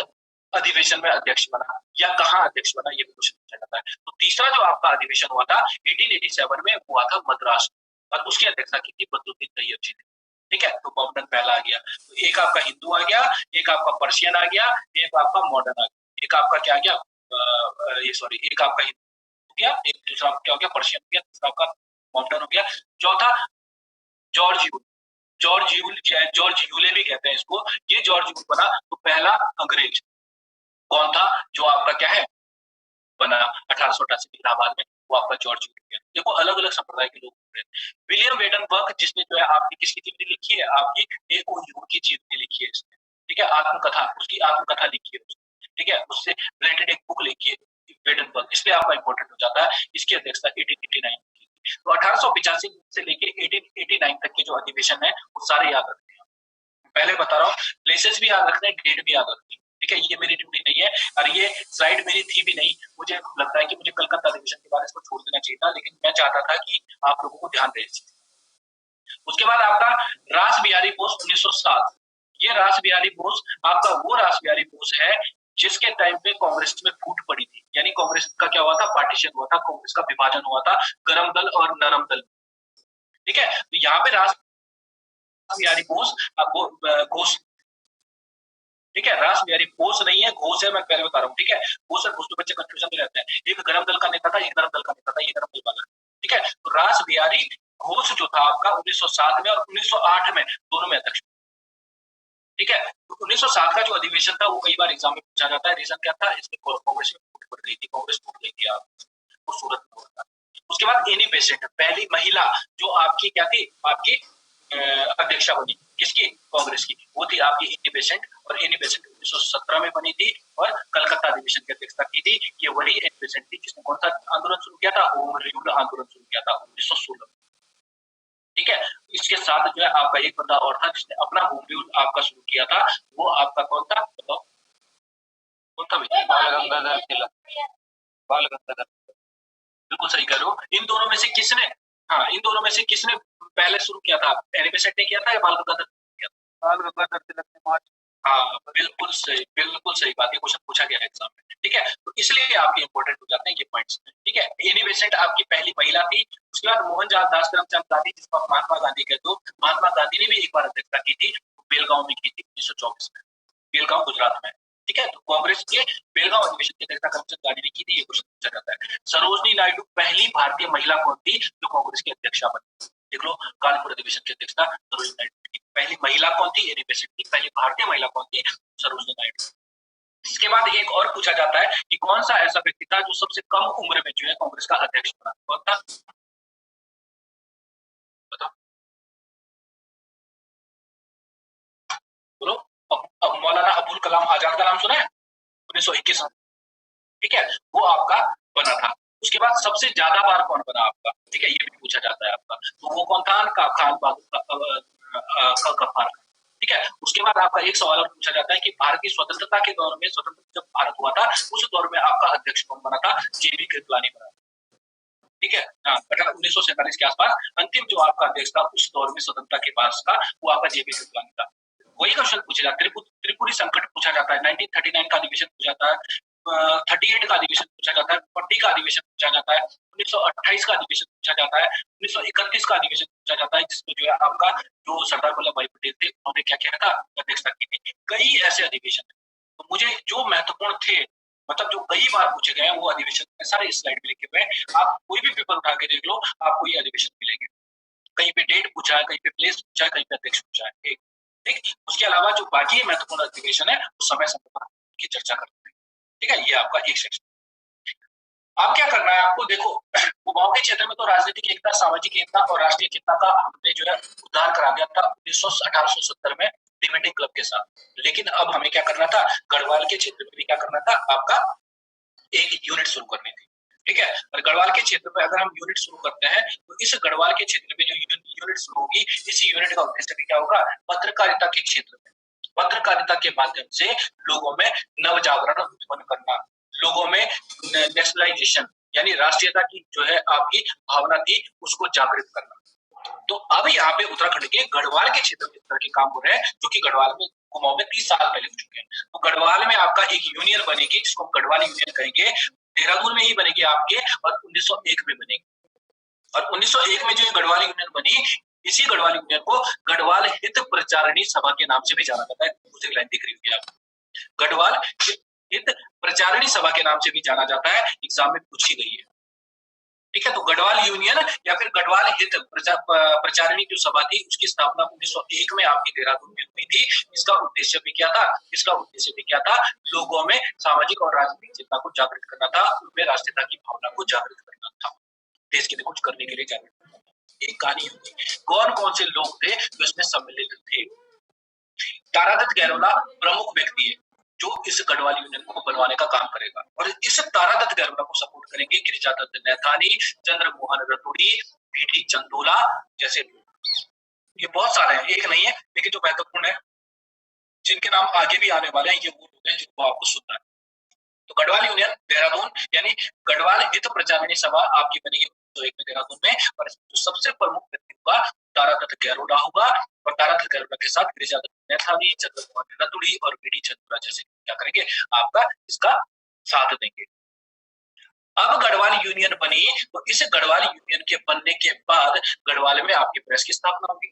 अधिवेशन में अध्यक्ष बना या कहाँ अध्यक्ष बना, ये भी क्वेश्चन पूछा जाता है। तो तीसरा जो आपका अधिवेशन हुआ था 1887 में हुआ था मद्रास, और उसकी अध्यक्षता की थी बद्रुद्दीन तैयब जी ने, ठीक है। तो मॉडर्न पहला आ गया, तो एक आपका हिंदू आ गया, एक आपका पर्शियन आ गया, एक आपका मॉडर्न आ गया, एक आपका क्या आ गया, एक आपका हिंदू हो गया, एक दूसरा क्या हो गया, पर्शियन हो गया, तीसरा आपका मॉडर्न हो गया, चौथा जॉर्ज यूले भी कहते हैं इसको, ये जॉर्ज यूल बना। तो पहला अंग्रेज कौन था जो आपका क्या है बना 1888 में इलाहाबाद में, वो आपका जॉर्ज यूल गया। देखो अलग अलग संप्रदाय के लोग होते हैं। विलियम वेडनबर्ग जिसने जो है आपकी किसकी जीवनी लिखी है, आपकी एक यूल की जीवनी लिखी है इसने, ठीक है, आत्मकथा, उसकी आत्मकथा लिखी है उसने, ठीक है, उससे रिलेटेड एक बुक लिखी है वेडनबर्ग, इसलिए आपका इंपॉर्टेंट हो जाता है। इसकी अध्यक्षता 1889 की। तो 1885 से लेके 1889 तक के जो अधिवेशन है वो सारे याद रखते हैं। पहले बता रहा हूँ, प्लेसेस भी याद रखते हैं, डेट भी याद रखते हैं, ठीक है। ये मेरी ड्यूटी नहीं है और ये स्लाइड मेरी थी भी नहीं, मुझे लगता है कि मुझे कलकत्ता अधिवेशन के बाद इसको छोड़ देना चाहिए था, लेकिन मैं चाहता था कि आप लोगों को ध्यान रहे। उसके बाद आपका रास बिहारी बोस 1907, ये रास बिहारी बोस आपका वो रास बिहारी बोस है जिसके टाइम पे कांग्रेस में फूट पड़ी थी, यानी कांग्रेस का क्या हुआ था, पार्टीशन हुआ था, कांग्रेस का विभाजन हुआ था गरम दल और नरम दल, ठीक है। तो यहाँ पे रास बिहारी बोस घोष, ठीक है, रास बिहारी बोस नहीं है, घोष है, मैं पहले बता रहा हूँ, ठीक है। घोष और घोष में बच्चे कंफ्यूजन में रहते हैं, एक गरम दल का नेता था, एक नरम दल का नेता था, ये गरम दल वाला, ठीक है। तो रास बिहारी घोष जो था आपका 1907 में और 1908 में दोनों में अध्यक्ष, ठीक है। तो 1907 का जो अधिवेशन था वो कई बार एग्जाम में पूछा जाता है। रीजन क्या था, इसमें कांग्रेस में फूट पड़ गई थी, कांग्रेस फूट गई थी वो सूरत में हुआ था। उसके बाद एनी बेसेंट, पहली महिला जो आपकी क्या थी, आपकी अध्यक्षा बनी, किसकी, कांग्रेस की, वो थी आपकी एनी बेसेंट, और एनी बेसेंट 1917 में बनी थी और कलकत्ता अधिवेशन की अध्यक्षता की थी। ये वही एनी बेसेंट थी जिसने कौन सा आंदोलन शुरू किया था, होम रूल आंदोलन शुरू किया था 1916, ठीक है। इसके साथ जो है आपका एक बंदा और था जिसने अपना होम रूल आपका शुरू किया था, वो आपका कौन था, बताओ कौन था भैया, बाल गंगाधर, बिल्कुल सही कह रहे हो। इन दोनों में से किसने, हाँ, इन दोनों में से किसने पहले शुरू किया था, एनी बेसेंट ने किया था या बाल गंगाधर ने किया था, बाल गंगाधर तिलक ने मार्च, हाँ बिल्कुल सही बात, ये क्वेश्चन पूछा गया है एग्जाम में, ठीक है। तो इसलिए आपके इंपॉर्टेंट हो जाते हैं ये पॉइंट्स, ठीक है। एनी बेसेंट आपकी पहली महिला थी। उसके बाद मोहनदास करमचंद गांधी, जिसको आप महात्मा गांधी कहते हो, महात्मा गांधी ने भी एक बार अध्यक्षता की थी, बेलगांव में की थी 1924 में, बेलगांव गुजरात में, ठीक है। तो कांग्रेस के बेलगांव अधिवेशन की अध्यक्षता करमचंद गांधी ने की थी, ये क्वेश्चन पूछा जाता है। सरोजनी नायडू पहली भारतीय महिला कौन थी जो कांग्रेस की अध्यक्षा बनी, देख लो, कानपुर अधिवेशन की अध्यक्षता सरोजनी नायडू की। पहली महिला कौन थी, एनी बेसेंट की, पहली भारतीय महिला कौन थी, सरोजनी नायडू। इसके बाद एक और पूछा जाता है कि कौन सा ऐसा व्यक्ति था जो सबसे कम उम्र में जो है कांग्रेस का अध्यक्ष बना, कौन था, बताओ बोलो। अब मौलाना अबुल कलाम आजाद का नाम सुना है, 1921, ठीक है, वो आपका बना था। उसके बाद सबसे ज्यादा बार कौन बना आपका, ठीक है, ये भी पूछा जाता है आपका, तो वो कौन था, खान बहादुर गफ्फार, ठीक है। उसके बाद आपका एक सवाल और पूछा जाता है कि भारत की स्वतंत्रता के दौर में, स्वतंत्र जब भारत हुआ था उस दौर में आपका अध्यक्ष कौन बना था, जेबी कृपलानी बना, ठीक है। 1947 के आसपास अंतिम जो आपका अध्यक्ष था उस दौर में स्वतंत्रता के पास का, वो आपका जेबी कृपलानी था। वही क्वेश्चन पूछा जाता है, त्रिपुरी संकट पूछा जाता है, 1939 का अधिवेशन पूछा जाता है, 38 का अधिवेशन पूछा जाता है, 40 का अधिवेशन पूछा जाता है, 1928 का अधिवेशन पूछा जाता है, 1931 का अधिवेशन पूछा जाता है, जिसमें जो है आपका जो सरदार वल्लभ भाई पटेल थे उन्होंने क्या किया था, अध्यक्षता की थी। कई ऐसे अधिवेशन है, तो मुझे जो महत्वपूर्ण थे, मतलब जो कई बार पूछे गए हैं, वो अधिवेशन सारे स्लाइड में लिखे हुए हैं, आप कोई भी पेपर उठा के देख लो, आपको ये अधिवेशन मिलेंगे। कहीं पे डेट पूछा है, कहीं पे प्लेस पूछा है, कहीं पे अध्यक्ष पूछा है, ठीक। उसके अलावा जो बाकी महत्वपूर्ण अधिवेशन है वो समय समय पर की चर्चा करते हैं, ठीक है। ये आपका एक सेक्शन। अब क्या करना है आपको, देखो कुमाऊं के क्षेत्र में तो राजनीतिक एकता, सामाजिक एकता और राष्ट्रीय चेतना का हमने जो है उद्धार करा दिया था 1870 में डिबेटिंग क्लब के साथ। लेकिन अब हमें क्या करना था, गढ़वाल के क्षेत्र में भी क्या करना था, आपका एक यूनिट शुरू करनी थी, ठीक है। और गढ़वाल के क्षेत्र में अगर हम यूनिट शुरू करते हैं तो इस गढ़वाल के क्षेत्र में जो यूनिट शुरू होगी, इस यूनिट का उद्देश्य भी क्या होगा, पत्रकारिता के क्षेत्र में पत्रकारिता के माध्यम से लोगों में नव जागरण उत्पन्न करना, लोगों में नेशनलाइजेशन यानी राष्ट्रीयता की जो है आपकी भावना थी उसको जागृत करना। तो अब यहाँ पे उत्तराखंड के गढ़वाल के क्षेत्र में इस तरह के काम हो रहे हैं जो कि गढ़वाल में कुमाऊं में 30 साल पहले हो चुके हैं। तो गढ़वाल में आपका एक यूनियन बनेगी जिसको गढ़वाल यूनियन कहेंगे, देहरादून में ही बनेगी आपके, और 1901 में बनेगी। और 1901 में जो गढ़वाल यूनियन बनी, इसी गढ़वाल यूनियन को गढ़वाल हित प्रचारिणी सभा के नाम से भी जाना जाता है। दूसरी लाइन दिख रही होगी आपको, गढ़वाल हित प्रचारिणी सभा के नाम से भी जाना जाता है, एग्जाम में पूछी गई है। ठीक है। तो गढ़वाल यूनियन या फिर गढ़वाल हित प्रचारिणी जो सभा थी उसकी स्थापना 1901 में आपकी देहरादून में हुई थी। इसका उद्देश्य भी क्या था, लोगों में सामाजिक और राजनीतिक चेतना को जागृत करना था, उनमें राष्ट्रीयता की भावना को जागृत करना था, देश के लिए कुछ करने के लिए जागृत करना था। एक कहानी होगी, कौन कौन से लोग थे जो इसमें सम्मिलित थे। तारादत्त गहलोला प्रमुख व्यक्ति है जो इस गढ़वाल यूनियन को बनवाने का काम करेगा, और इस तारादत्त गहलोला को सपोर्ट करेंगे गिरिजादत्त नैथानी, चंद्रमोहन रतूड़ी, बीडी चंदोला जैसे लोग। ये बहुत सारे हैं, एक नहीं है, लेकिन जो महत्वपूर्ण है जिनके नाम आगे भी आने वाले हैं, ये वो लोग हैं जिनको आपको सुनना है। तो गढ़वाल यूनियन देहरादून यानी गढ़वाल हित प्रचारिणी सभा आपकी बनेगी तो एक में देहरादून में, और सबसे प्रमुख व्यक्ति होगा तारादत्त गहलोला होगा, और तारादत्त गहलोला के साथ गिरिजादत्त नैथानी, चंद्रमोहन रतूड़ी और बीडी चंदोला जैसे क्या करेंगे, आपका इसका साथ देंगे। अब गढ़वाल यूनियन बनी, तो इस गढ़वाल यूनियन के बनने के बाद गढ़वाल में आपकी प्रेस की स्थापना होगी,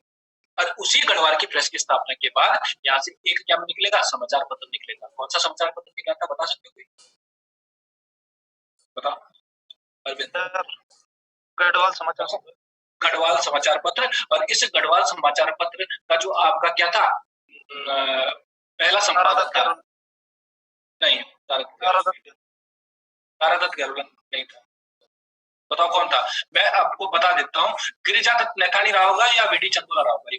और उसी गढ़वाल की प्रेस की स्थापना के बाद यहाँ से एक क्या निकलेगा, समाचार पत्र निकलेगा। कौन सा समाचार पत्र निकला था, बता सकते हो कोई? बताओ अरविंद। गढ़वाल समाचार, गढ़वाल समाचार पत्र। और इस गढ़वाल समाचार पत्र का जो आपका क्या था, पहला संपादक था, नहीं तारादत्त गहलोला नहीं था। बताओ कौन था? मैं आपको बता देता हूँ, गिरिजादत्त नैथानी रहा होगा या बीडी चंदोला रहा होगा?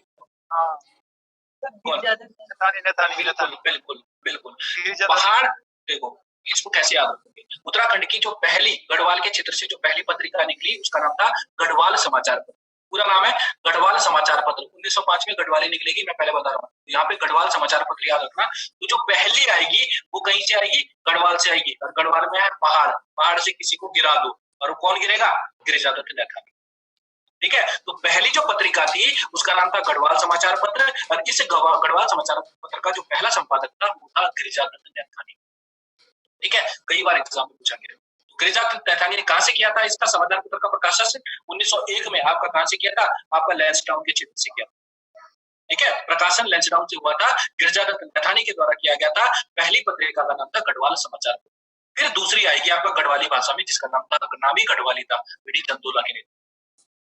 बिल्कुल बिल्कुल। पहाड़ देखो, इसको कैसे याद रखोगे, उत्तराखंड की जो पहली गढ़वाल के क्षेत्र से जो पहली पत्रिका निकली उसका नाम था गढ़वाल समाचार पत्र। पूरा नाम है गढ़वाल समाचार पत्र। 1905 में गढ़वाली निकलेगी, मैं पहले बता रहा हूँ। यहाँ पे गढ़वाल समाचार पत्र याद रखना। तो जो पहली आएगी वो कहीं से आएगी, गढ़वाल से आएगी, और गढ़वाल में है पहाड़, पहाड़ से किसी को गिरा दो, और वो कौन गिरेगा, गिरिजादत्त नैथानी। ठीक है। तो पहली जो पत्रिका थी उसका नाम था गढ़वाल समाचार पत्र, और इस गढ़वाल समाचार पत्र का जो पहला संपादक था वो था गिरिजादत्त नैथानी। ठीक है, कई बार एग्जाम में पूछा गया। गिरिजादत्त नैथानी ने कहां से किया था इसका समाचार पत्र का प्रकाशन? 1901 में। आपका कहां से किया था? आपका लैंसडाउन के क्षेत्र से किया। ठीक है, प्रकाशन लैंसडाउन से हुआ था, गिरिजादत्त नैथानी के द्वारा किया गया था। पहली पत्रिका का नाम था गढ़वाल समाचार पत्र। फिर दूसरी आएगी आपका गढ़वाली भाषा में, जिसका नाम था, नाम ही गढ़वाली था, बीडी चंदोला के नेतृत्व।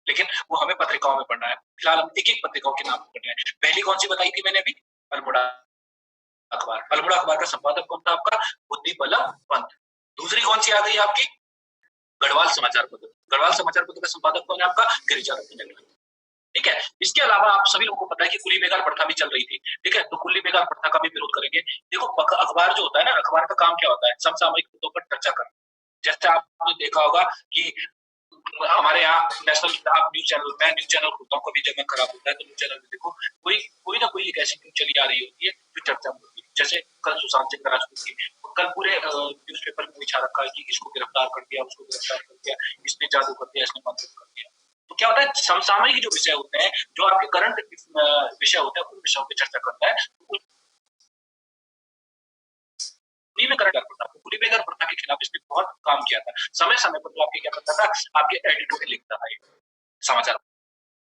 लेकिन वो हमें पत्रिकाओं में पढ़ना है, फिलहाल हम एक एक पत्रिकाओं के नाम पढ़ना है। पहली कौन सी बताई थी मैंने अभी? अल्मोड़ा अखबार। अल्मोड़ा अखबार का संपादक कौन था आपका? बुद्धिबल्लभ पंत। दूसरी कौन सी आ गई आपकी? गढ़वाल समाचार पत्र। गढ़वाल समाचार पत्र का संपादक कौन है आपका? गिरिजादत्त नैथानी। ठीक है। इसके अलावा आप सभी लोगों को पता है कि कुली बेगार प्रथा भी चल रही थी। ठीक है, तो कुली बेगार प्रथा का भी विरोध करेंगे। देखो, अखबार जो होता है ना, अखबार का काम क्या होता है? समसामयिक मुद्दों पर चर्चा करना। जैसे आपने देखा होगा कि हमारे यहाँ नेशनल, आप न्यूज चैनल, मैं न्यूज चैनल खोलता हूँ, कभी जब मैं खराब होता है तो न्यूज चैनल में देखो, कोई ना कोई एक ऐसी न्यूज चली आ रही होती है जो चर्चा में होती है। जैसे कल सुशांत सिंह राजपूत की, कल पूरे न्यूज़पेपर में बिछा रखा है कि इसको गिरफ्तार कर दिया, उसको गिरफ्तार कर दिया, इसने जादू कर दिया, इसने मंत्र कर दिया। तो क्या होता है, समसामयिक जो विषय होते हैं, जो आपके करंट विषय होते हैं, उन विषयों पर चर्चा करता है। कुली बेगार प्रथा के खिलाफ इसने बहुत काम किया था। समय समय पर तो आपके क्या करता था, आपके एडिटोरियल लिखता था समाचार।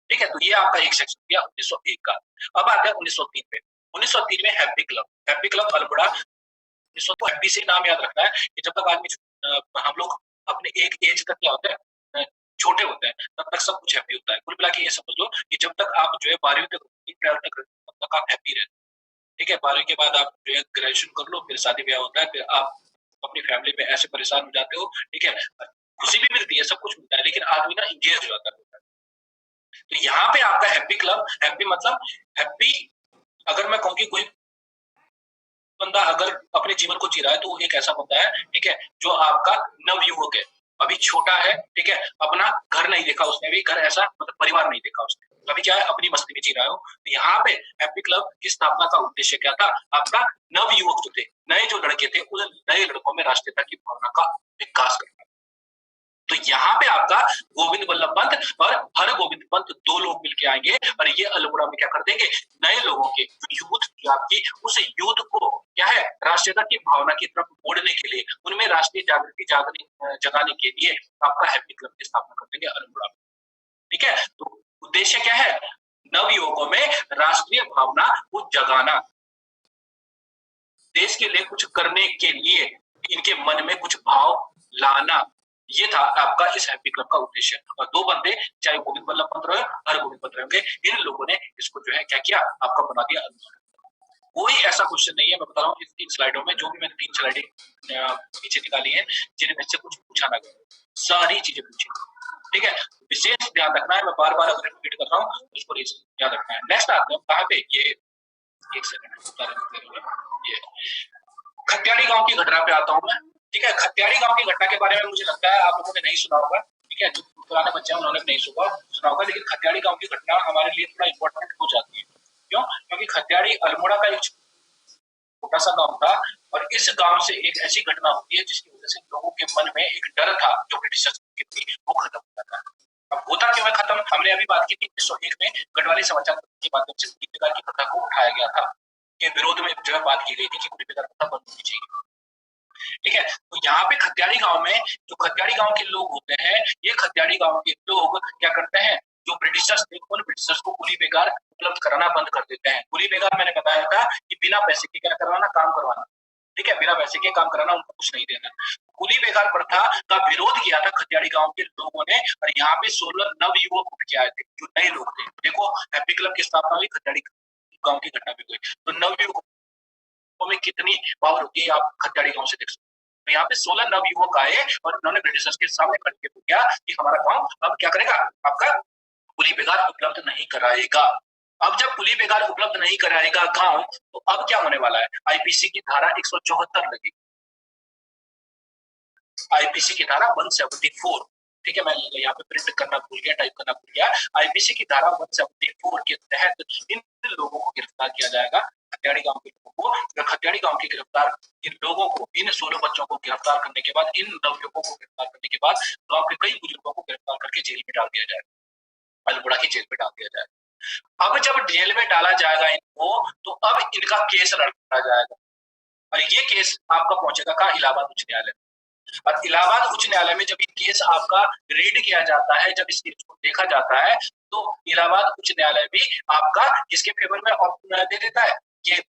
ठीक है, तो ये आपका एक सेक्शन किया 1901 का। अब आता है 1903 पे। 1903 में हैप्पी क्लब अल्मोड़ा। हैप्पी से नाम याद रखना है कि जब तक आदमी, हम लोग अपने एक एज तक क्या होता है, छोटे होते हैं, तब तक सब कुछ हैप्पी होता है। कुल मिला के ये समझ लो कि जब तक आप जो है 12वीं तक तब तक आप हैप्पी रहते हैं। ठीक है, 12वीं के बाद आप जो है ग्रेजुएशन कर लो, फिर शादी ब्याह होता है, फिर आप अपनी फैमिली में ऐसे परेशान हो जाते हो। ठीक है, खुशी भी मिलती है, सब कुछ मिलता है, लेकिन आदमी ना इंगेज हो जाता है। तो यहाँ पे आपका हैप्पी क्लब, हैप्पी मतलब हैप्पी, अगर मैं कहूँ कि कोई बंदा अगर अपने जीवन को जी रहा है तो एक ऐसा बंदा है, ठीक है, जो आपका नवयुवक है। अभी छोटा है, ठीक है, अपना घर नहीं देखा उसने, भी घर ऐसा मतलब परिवार नहीं देखा उसने, अभी क्या है अपनी मस्ती में जी रहा हो। तो यहाँ पे हैप्पी क्लब की स्थापना का उद्देश्य क्या था? आपका नव युवक जो थे, नए जो लड़के थे, उन नए लड़कों में राष्ट्रीयता की भावना का विकास करना। तो यहाँ पे आपका गोविंद बल्लभ पंत और हर गोविंद पंत दो लोग मिलके आएंगे और ये अल्मोड़ा में क्या कर देंगे, नए लोगों के यूथ की आपकी उस यूथ को क्या है राष्ट्रीयता की भावना की तरफ मोड़ने के लिए, उनमें राष्ट्रीय जागृति जगाने के लिए आपका हैप्पी क्लब की स्थापना कर देंगे अल्मोड़ा में। ठीक है, तो उद्देश्य क्या है? नव युवकों में राष्ट्रीय भावना को जगाना, देश के लिए कुछ करने के लिए इनके मन में कुछ भाव लाना, ये था आपका इस हैप्पी क्लब का उद्देश्य। और दो बंदे, चाहे गोविंद बल्लभ पंत रहे हर गोविंद पंत रहेंगे, इन लोगों ने इसको जो है क्या किया, आपका बना दिया अल्मोड़ा। कोई ऐसा क्वेश्चन नहीं है, मैं बता रहा हूँ इन स्लाइडों में जो भी मैंने 3 स्लाइडें पीछे निकाली है जिनमें से कुछ पूछा ना गया, सारी चीजें पूछी। ठीक है, विशेष ध्यान रखना है, मैं बार बार अगर रिपीट कर रहा हूँ उसको याद रखना है। नेक्स्ट आते हैं कहाँ पे, ये एक सेकंड, ये खत्याड़ी गांव की घटना पे आता हूँ मैं। ठीक है, खत्याड़ी गांव की घटना के बारे में मुझे लगता है आप लोगों ने नहीं सुना होगा। ठीक है, जो पुराने बच्चे हैं उन्होंने नहीं सुना होगा, लेकिन खत्याड़ी गांव की घटना हमारे लिए थोड़ा इंपॉर्टेंट हो जाती है। क्यों? क्योंकि खत्याड़ी अल्मोड़ा का एक छोटा सा गांव था और इस गांव से एक ऐसी घटना होती है जिसकी वजह से लोगों के मन में एक डर था जो ब्रिटिशर्स की थी वो खत्म हो जाता है। अब होता क्यों है खत्म? हमने अभी बात की थी 1901 में गढ़वाली समाचार के माध्यम से कुली बेगार की प्रथा को उठाया गया था, के विरोध में जो है बात की गई थी कि कुली बेगार प्रथा बंद होनी चाहिए। ठीक है, तो यहाँ पे खत्याड़ी गांव में जो खत्याड़ी गांव के लोग होते हैं, ये खत्याड़ी गांव के लोग क्या करते हैं, जो ब्रिटिशर्स थे उन ब्रिटिशर्स को कुली बेगार उपलब्ध कराना बंद कर देते हैं। कुली बेगार मैंने बताया था कि बिना पैसे के क्या करवाना, काम करवाना। ठीक है, बिना पैसे के काम कराना, उनको कुछ नहीं देना। कुली बेगार प्रथा का विरोध किया था खत्याड़ी गांव के लोगों ने और यहाँ पे 16 नव युवक उठ के आए थे जो नए लोग थे। देखो हैप्पी क्लब की स्थापना हुई खत्याड़ी गांव की घटना भी हुई, तो नव युवकों में कितनी पावर होती है आप खत्याड़ी गांव से देख सकते। तो यहाँ पे 16 नव युवक आए और उन्होंने ब्रिटिशर्स के सामने खड़े होकर किया कि हमारा गांव अब क्या करेगा, आपका कुली बेगार उपलब्ध नहीं कराएगा। अब जब कुली बेगार उपलब्ध नहीं कराएगा गांव, तो अब क्या होने वाला है, आईपीसी की धारा 174 लगेगी, आईपीसी की धारा 174। ठीक है, मैं यहाँ पे प्रिंट करना भूल गया, टाइप करना भूल गया। आईपीसी की धारा 174 के तहत इन लोगों को गिरफ्तार किया जाएगा, खत्याड़ी गांव के लोगों को। खत्याड़ी गांव के गिरफ्तार इन लोगों को, इन 16 बच्चों को गिरफ्तार करने के बाद, इन नवयुवकों को गिरफ्तार करने के बाद गांव के कई बुजुर्गों को गिरफ्तार करके जेल में डाल दिया जाएगा, अल्मोड़ा की जेल में डाल दिया जाएगा। अब जब जेल में डाला जाएगा इनको, तो अब इनका केस लड़ा जाएगा और ये केस आपका पहुंचेगा कहाँ, इलाहाबाद उच्च न्यायालय। और इलाहाबाद उच्च न्यायालय में जब ये केस आपका रीड किया जाता है, जब इस केस को देखा जाता है, तो इलाहाबाद उच्च न्यायालय भी आपका किसके फेवर में दे देता है, ये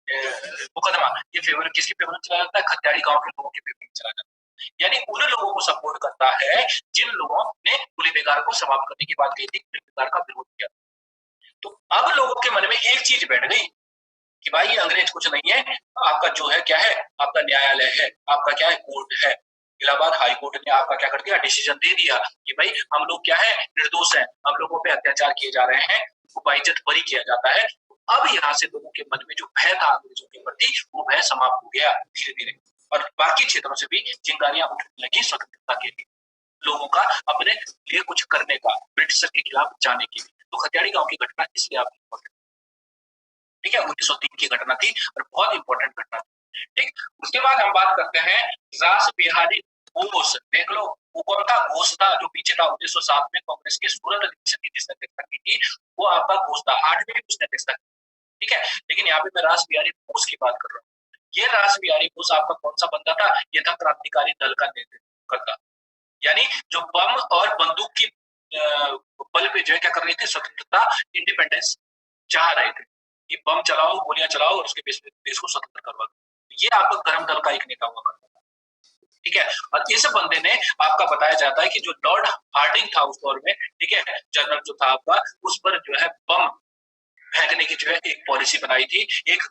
मुकदमा ये फेवर किसके फेवर में चला जाता है, खत्याड़ी गांव के लोगों के फेवर में चला जाता है। यानी उन लोगों को सपोर्ट करता है जिन लोगों ने कुली बेगार को समाप्त करने की बात कही थी, कुली बेगार का विरोध किया। तो अब लोगों के मन में एक चीज बैठ गई कि भाई ये अंग्रेज कुछ नहीं है, आपका जो है क्या है, आपका न्यायालय है, आपका क्या है, कोर्ट है। इलाहाबाद हाई कोर्ट ने आपका क्या कर दिया, डिसीजन दे दिया कि भाई हम लोग क्या है, निर्दोष हैं, हम लोगों पे अत्याचार किए जा रहे हैं, उनको बाइज्जत बरी किया जाता है। अब यहाँ से लोगों के मन में जो भय था अंग्रेजों के प्रति, वो भय समाप्त हो गया धीरे धीरे, और बाकी क्षेत्रों से भी चिंगारियां उठने लगी स्वतंत्रता के लिए, लोगों का अपने लिए कुछ करने का, ब्रिटिशर के खिलाफ जाने के लिए। तो खत्याड़ी गांव की घटना इसलिए आप इम्पोर्टेंट, ठीक है, 1903 की घटना थी और बहुत इंपॉर्टेंट घटना थी। ठीक, उसके बाद हम बात करते हैं रास बिहारी घोष। देख लो वो कौन था, घोष था, जो पीछे था 1907 में कांग्रेस के सूरत अधिवेशन की जिसने अध्यक्षता की थी, वो आपका घोष था, 8वीं में उसने अध्यक्षता की। ठीक है, लेकिन यहाँ पे मैं रास बिहारी घोष की बात कर रहा हूँ। ये रास बिहारी घोष आपका कौन सा बंदा था, ये था क्रांतिकारी दल का नेतृत्व करता, यानी जो बम और बंदूक की बल पे जो है क्या कर रहे थे, स्वतंत्रता इंडिपेंडेंस चाह रहे थे, ये बम चलाओ, गोलियां चलाओ और उसके बेस पे देश को स्वतंत्र करवा दो। ये आपका गरम दल का एक नेता हुआ करता था। ठीक है, और इस बंदे ने आपका बताया जाता है कि जो लॉर्ड हार्डिंग था उस दौर में, ठीक है, जनरल जो था आपका, उस पर जो है बम फेंकने की जो है एक पॉलिसी बनाई थी। एक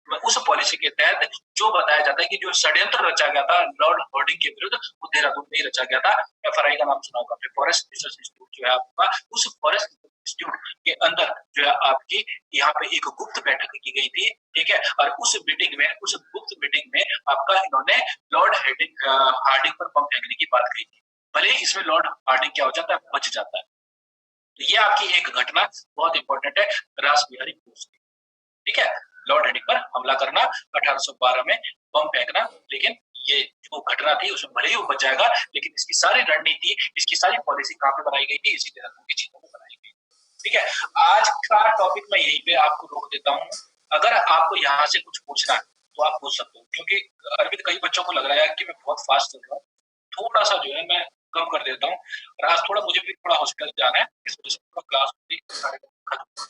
उस पॉलिसी के तहत जो बताया जाता है कि जो षड्यंत्र रचा गया था लॉर्ड हार्डिंग के विरुद्ध, वो देहरादून में ही रचा गया था। एफआरआई का नाम सुना होगा, फॉरेस्ट रिसर्च इंस्टीट्यूट जो है आपका, उस फॉरेस्ट इंस्टीट्यूट के अंदर जो है आपकी यहाँ पे एक गुप्त बैठक की गई थी, ठीक है। और उस गुप्त मीटिंग में आपका इन्होंने लॉर्ड हार्डिंग पर बम फेंकने की बात कही थी। भले ही इसमें लॉर्ड हार्डिंग क्या हो जाता है, बच जाता है। तो ये आपकी एक घटना बहुत इंपॉर्टेंट है रास बिहारी बोस की, ठीक है। लॉर्ड हार्डिंग पर हमला करना 1812 में, बम फेंकना, लेकिन ये जो घटना थी उसमें भले ही वो बच जाएगा, लेकिन इसकी सारी रणनीति, इसकी सारी पॉलिसी कहाँ पे बनाई गई थी, इसी देहरादून की चीजों में बनाई गई, ठीक है। आज का टॉपिक मैं यहीं पे आपको रोक देता हूँ। अगर आपको यहाँ से कुछ पूछना है तो आप पूछ सकते हो, क्योंकि अरविंद कई बच्चों को लग रहा है कि मैं बहुत फास्ट चल रहा हूँ, थोड़ा सा जो है मैं कम कर देता हूँ। और आज थोड़ा मुझे भी थोड़ा हॉस्पिटल जाना है, इस वजह से थोड़ा क्लास खत्म,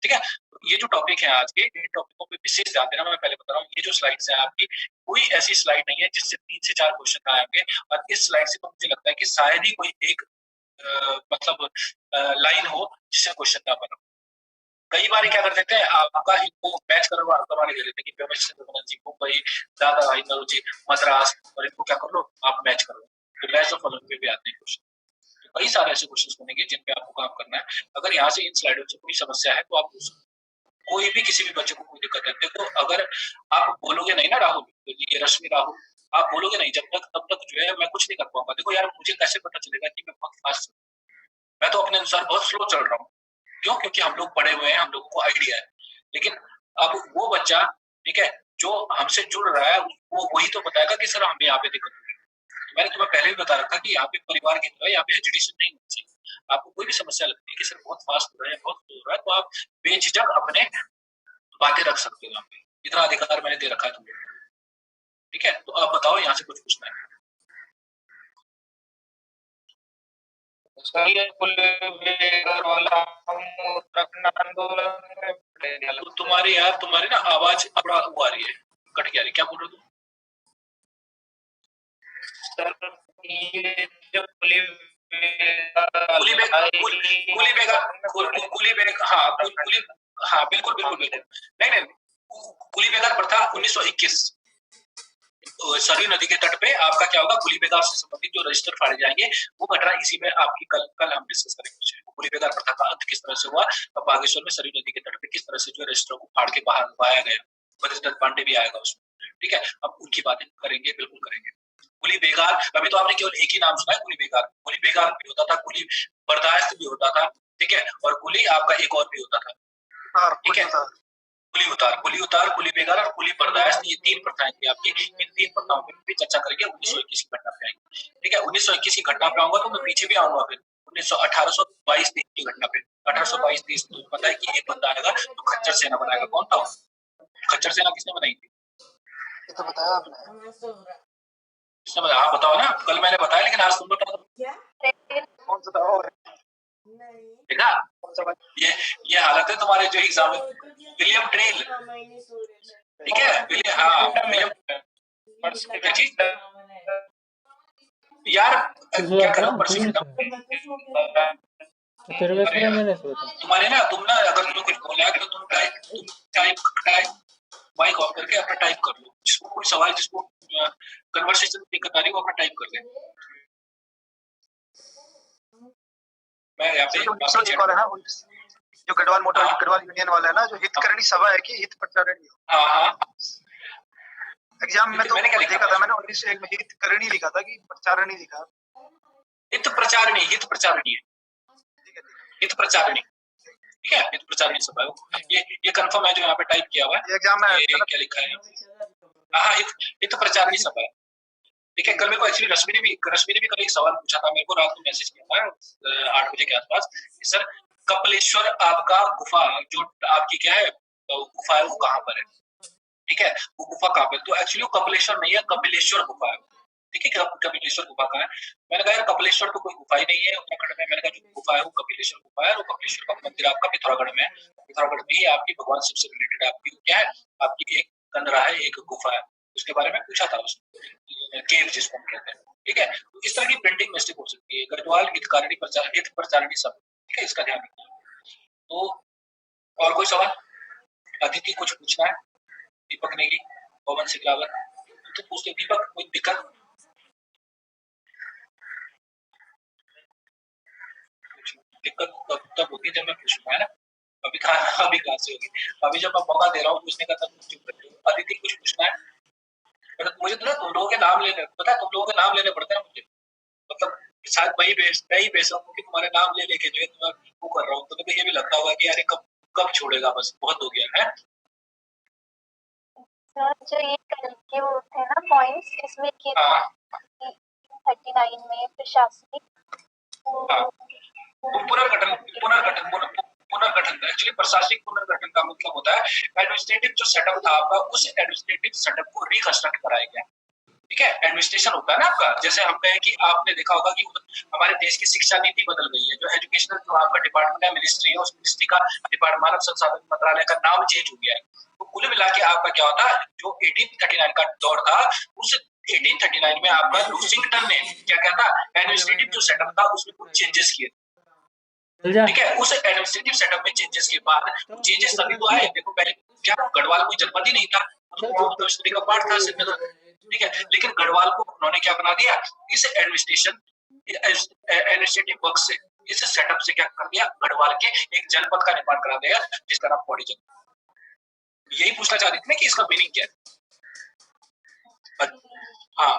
ठीक है। ये जो टॉपिक है आज के, इन टॉपिकों पे विशेष ध्यान देना। मैं पहले बता रहा हूँ, ये जो स्लाइड्स है आपकी, कोई ऐसी स्लाइड नहीं है जिससे 3 से 4 क्वेश्चन आएंगे। और इस स्लाइड से तो मुझे लगता है कि शायद ही कोई एक मतलब लाइन हो जिससे क्वेश्चन ना बना। कई बार क्या कर देते हैं, आपका इनको मैच करवाने दे देते हैं कि जी, मुंबई, दादा भाई नरोजी, मद्रास, और इनको क्या कर लो आप मैच करो, तो मैच ऑफ फॉलोइंग पे भी आते हैं क्वेश्चन। तो कई सारे ऐसे क्वेश्चन बनेंगे जिन पे आपको काम करना है। अगर यहाँ से इन स्लाइडों से कोई समस्या है तो आप पूछ सकते हो, कोई भी किसी भी बच्चे को कोई दिक्कत है। देखो, अगर आप बोलोगे नहीं ना राहुल, ये रश्मि राहुल, आप बोलोगे नहीं जब तक, तब तक जो है मैं कुछ नहीं कर पाऊंगा। देखो यार, मुझे कैसे पता चलेगा कि मैं बहुत फास्ट, मैं तो अपने अनुसार बहुत स्लो चल रहा हूँ। क्यों? क्योंकि हम लोग पढ़े हुए हैं, हम लोगों को आइडिया है। लेकिन अब वो बच्चा, ठीक है, जो हमसे जुड़ रहा है, वो वही तो बताएगा कि सर हमें यहाँ पे दिक्कत होगी। तो मैंने तुम्हें पहले भी बता रखा कि यहाँ पे परिवार की तरह, यहाँ पे एजुकेशन नहीं होनी चाहिए। आपको कोई भी समस्या लगती है कि सर बहुत फास्ट हो रहा है, बहुत स्लो हो रहा है, तो आप बेझिझक अपने बातें रख सकते हो। यहाँ पे इतना अधिकार मैंने दे रखा है तुम्हें, ठीक है। तो आप बताओ यहाँ से कुछ पूछना है। तो तुम्हारी ना आवाज थोड़ा वो आ रही है, कट के आ रही है। क्या बोल रहे हो तुम? हाँ बिल्कुल बिल्कुल बिल्कुल। नहीं, कुली बेगार प्रथा 1921, सरयू नदी के तट पे आपका क्या होगा, कुली बेगार से संबंधित जो रजिस्टर फाड़े जाएंगे, वो घटना इसी में आपकी कल हम डिस्कस करेंगे। कुली बेगार प्रथा का अंत किस तरह से हुआ, और बागेश्वर में सरयू नदी के तट पे किस तरह से जो रजिस्टर को फाड़ के बाहर लाया गया। बद्रीदत्त पांडे भी आएगा उसमें, ठीक है। अब उनकी बातें करेंगे, बिल्कुल करेंगे। कुली बेगार, अभी तो आपने केवल एक ही नाम सुना है, कुली बेगार। कुली बेगार भी होता था, कुली बर्दाश्त भी होता था, ठीक है, और कुली आपका एक और भी होता था, ठीक है। कुली उतार, कुली बेगार और कुली बर्दाश्त, ये 3 प्रथाएं थी आपकी। इन 3 प्रथाओं पे भी चर्चा करेंगे। 1921 की घटना पे आएंगे, ठीक है। 1921 की घटना पे आऊंगा तो मैं पीछे भी आऊंगा फिर 1822 की घटना पे। 1822 तो पता है कि एक बंदा आएगा तो खच्चर सेना बनाएगा। कौन था? खच्चर सेना किसने बनाई थी? ये तो बताया आपने। किसने बताया? आप बताओ ना। कल मैंने बताया, लेकिन आज तुम बताओ। कौन सा था? देखा, ये हालत है तुम्हारे जो एग्जाम में। विलियम टेल, ठीक है, विलियम, हाँ विलियम। यार क्या करो, तुम्हारे ना, तुम ना अगर तुम्हें कुछ बोलना है तो तुम टाइप माइक ऑफ करके अपना टाइप कर लो। जिसको कोई सवाल, जिसको कन्वर्सेशन में दिक्कत आ रही है, वो अपना टाइप कर ले। मैं यहाँ पे एक और है ना, जो गढ़वाल मोटर गढ़वाल यूनियन वाला है ना, जो हितकरणी सभा है कि हित प्रचारणी। हाँ, एग्जाम में तो मैंने क्या लिखा था, मैंने 1901 में हितकरणी लिखा था कि प्रचारणी लिखा। हित प्रचारणी है, हित प्रचारणी, ठीक है। हित प्रचारणी सभा, ये कंफर्म है जो यहाँ पे टाइप किया हुआ है एग्जाम में, क्या लिखा है। हाँ, हित प्रचारणी सभा है, ठीक है। कल मेरे को एक्चुअली रश्मि ने भी कल एक सवाल पूछा था मेरे को, रात को मैसेज किया था 8 बजे के आसपास, सर कपिलेश्वर आपका गुफा जो आपकी क्या है गुफा है, वो कहाँ पर है, ठीक है, वो गुफा कहाँ पर? तो एक्चुअली वो कपिलेश्वर नहीं है, कपिलेश्वर गुफा है, ठीक है। कपिलेश्वर गुफा कहाँ है? मैंने कहा यार कपिलेश्वर तो कोई गुफा ही नहीं है उत्तराखंड में। मैंने कहा जो गुफा है वो कपिलेश्वर गुफा है, और कपिलेश्वर का मंदिर आपका पिथौरागढ़ में है। पिथौरागढ़ में ही आपकी भगवान शिव से रिलेटेड आपकी क्या है, आपकी एक कंदरा है, एक गुफा है, उसके बारे में पूछा था उसने, केव जिसको हम कहते हैं, ठीक है। तो इस तरह की प्रिंटिंग मिस्टेक हो सकती है। गढ़वाल हितकारिणी प्रचारणी सब, ठीक है, इसका ध्यान रखना। तो और कोई सवाल? अदिति कुछ पूछना है? दीपक नेगी, पवन सिकलावर, तो पूछते। दीपक कोई दिक्कत? दिक्कत तब होगी जब मैं पूछूंगा, है ना। अभी कहाँ से होगी। अभी जब मैं मौका दे रहा हूँ पूछने का, तब तुम चुप रहे हो। अदिति कुछ पूछना है? मुझे तो ना तुम लोगों के नाम लेने, पता है तुम लोगों के नाम लेने पड़ते हैं मुझे, मतलब शायद मैं ही बेच रहा हूँ कि तुम्हारे नाम ले लेके जो है तुम्हें वो कर रहा हूँ, तो मुझे ये भी लगता होगा कि यार कब कब छोड़ेगा, बस बहुत हो गया है। सर जो ये कल के वो थे ना पॉइंट्स, इसमें ये था कि 39 में प्रशासनिक पुनर्गठन एक्चुअली प्रशासनिक पुनर्गठन का मतलब होता है एडमिनिस्ट्रेटिव जो सेटअप था आपका, उस एडमिनिस्ट्रेटिव सेटअप को रिकंस्ट्रक्ट कराया गया। ठीक है, एडमिनिस्ट्रेशन होता है ना आपका, जैसे हम कहें कि आपने देखा होगा कि हमारे देश की शिक्षा नीति बदल गई है, जो एजुकेशनल जो आपका डिपार्टमेंट है, मिनिस्ट्री है, उस मिनिस्ट्री का डिपार्टमेंट मानव संसाधन मंत्रालय का नाम चेंज हो गया है। तो कुल मिला के आपका क्या होता है, जो 1839 का दौर था, उस 1839 में आपका लूसिंगटन ने क्या क्या था, एडमिनिस्ट्रेटिव जो सेटअप था उसमें कुछ चेंजेस किए। ठीक है, उस एडमिनिस्ट्रेटिव सेटअप में चेंजेस के बाद चेंजेस तभी तो आए। देखो पहले क्या गढ़वाल कोई जनपद ही नहीं था, तो हिस्ट्री का पार्ट था श्रीनगर। ठीक है, लेकिन गढ़वाल को उन्होंने क्या बना दिया, इस एडमिनिस्ट्रेटिव वर्क से, इस सेटअप से क्या कर दिया, गढ़वाल के एक जनपद का निर्माण करा दिया जिसका नाम पौड़ी जनपद। यही पूछना चाह रहे थे कि इसका मीनिंग क्या है। हाँ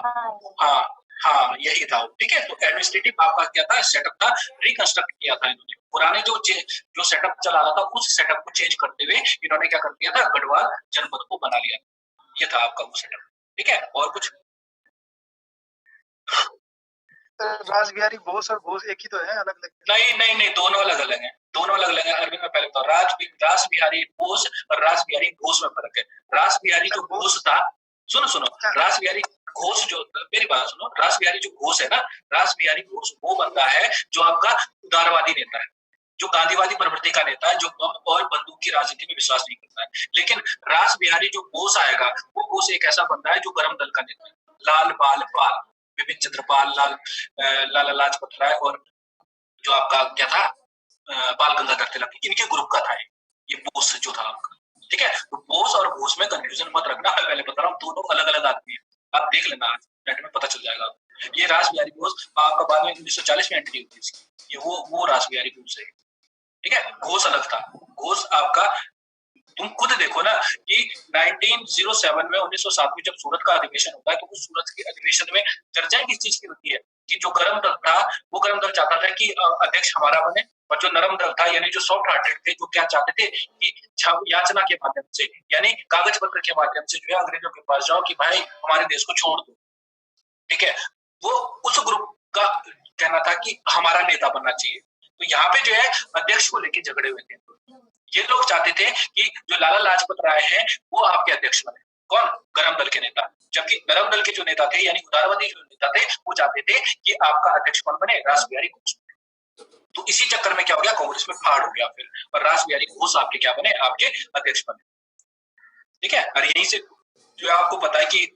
हाँ हाँ, यही था। ठीक है, तो एडमिनिस्ट्रेटिव आपका क्या था, सेटअप था, रिकंस्ट्रक्ट किया था इन्होंने। पुराने जो सेटअप चला रहा था, उस सेटअप को चेंज करते हुए इन्होंने क्या कर दिया था, गढ़वाल जनपद को बना लिया। ये था आपका वो सेटअप। ठीक है, और कुछ? रासबिहारी घोष और घोष एक ही तो है, अलग अलग? नहीं नहीं नहीं, दोनों अलग अलग हैं, दोनों अलग अलग हैं। अरविंद में पहले बताओ, रासबिहारी बोस और रासबिहारी घोष में फर्क है। रासबिहारी जो घोष था, सुनो सुनो, रासबिहारी घोष जो, मेरी बात सुनो, रासबिहारी जो घोष है ना, रासबिहारी घोष वो बंदा है जो आपका उदारवादी नेता है, जो गांधीवादी प्रवृत्ति का नेता है, जो बम और बंदूक की राजनीति में विश्वास नहीं करता है। लेकिन रासबिहारी जो घोष आएगा, वो घोष एक ऐसा बंदा है जो गरम दल का नेता है। लाल बाल पाल, विपिन चंद्रपाल, लाला लाजपत राय, और जो आपका क्या था, बाल गंगाधर तिलक, इनके ग्रुप का था ये बोस जो था आपका। ठीक है, तो बोस और बोस में कंफ्यूजन मत रखना, मैं पहले बता रहा हूँ, दोनों अलग अलग आदमी है। आप देख लेना, आज नेट में पता चल जाएगा। ये रासबिहारी बोस आपका बाद में 1940 में एंट्री हुई इसकी, ये वो रासबिहारी बोस है। ठीक है, घोष अलग था। घोष आपका, तुम खुद देखो ना कि 1907 में 1907 में जब सूरत का अधिवेशन होता है, तो उस सूरत के अधिवेशन में चर्चा किस चीज की होती है कि जो गरम दल था, वो गरम दल चाहता था कि अध्यक्ष हमारा बने, और जो नरम दल था, यानी जो सॉफ्ट हार्टेड थे, जो क्या चाहते थे कि याचना के माध्यम से, यानी कागज पत्र के माध्यम से जो है अंग्रेजों के पास जाओ कि भाई हमारे देश को छोड़ दो। ठीक है, वो उस ग्रुप का कहना था कि हमारा नेता बनना चाहिए। तो यहाँ पे जो है अध्यक्ष को लेकर झगड़े हुए थे। ये लोग चाहते थे कि जो लाला लाजपत राय हैं वो आपके अध्यक्ष बने, कौन, गरम दल के नेता। जबकि नरम दल के जो नेता थे, यानी उदारवादी जो नेता थे, वो चाहते थे कि आपका अध्यक्ष कौन बने, रासबिहारी घोष। तो इसी चक्कर में क्या हो गया, कांग्रेस में फाड़ हो गया फिर, और रासबिहारी घोष आपके क्या बने, आपके अध्यक्ष बने। ठीक है, और यहीं से जो है आपको पता है कि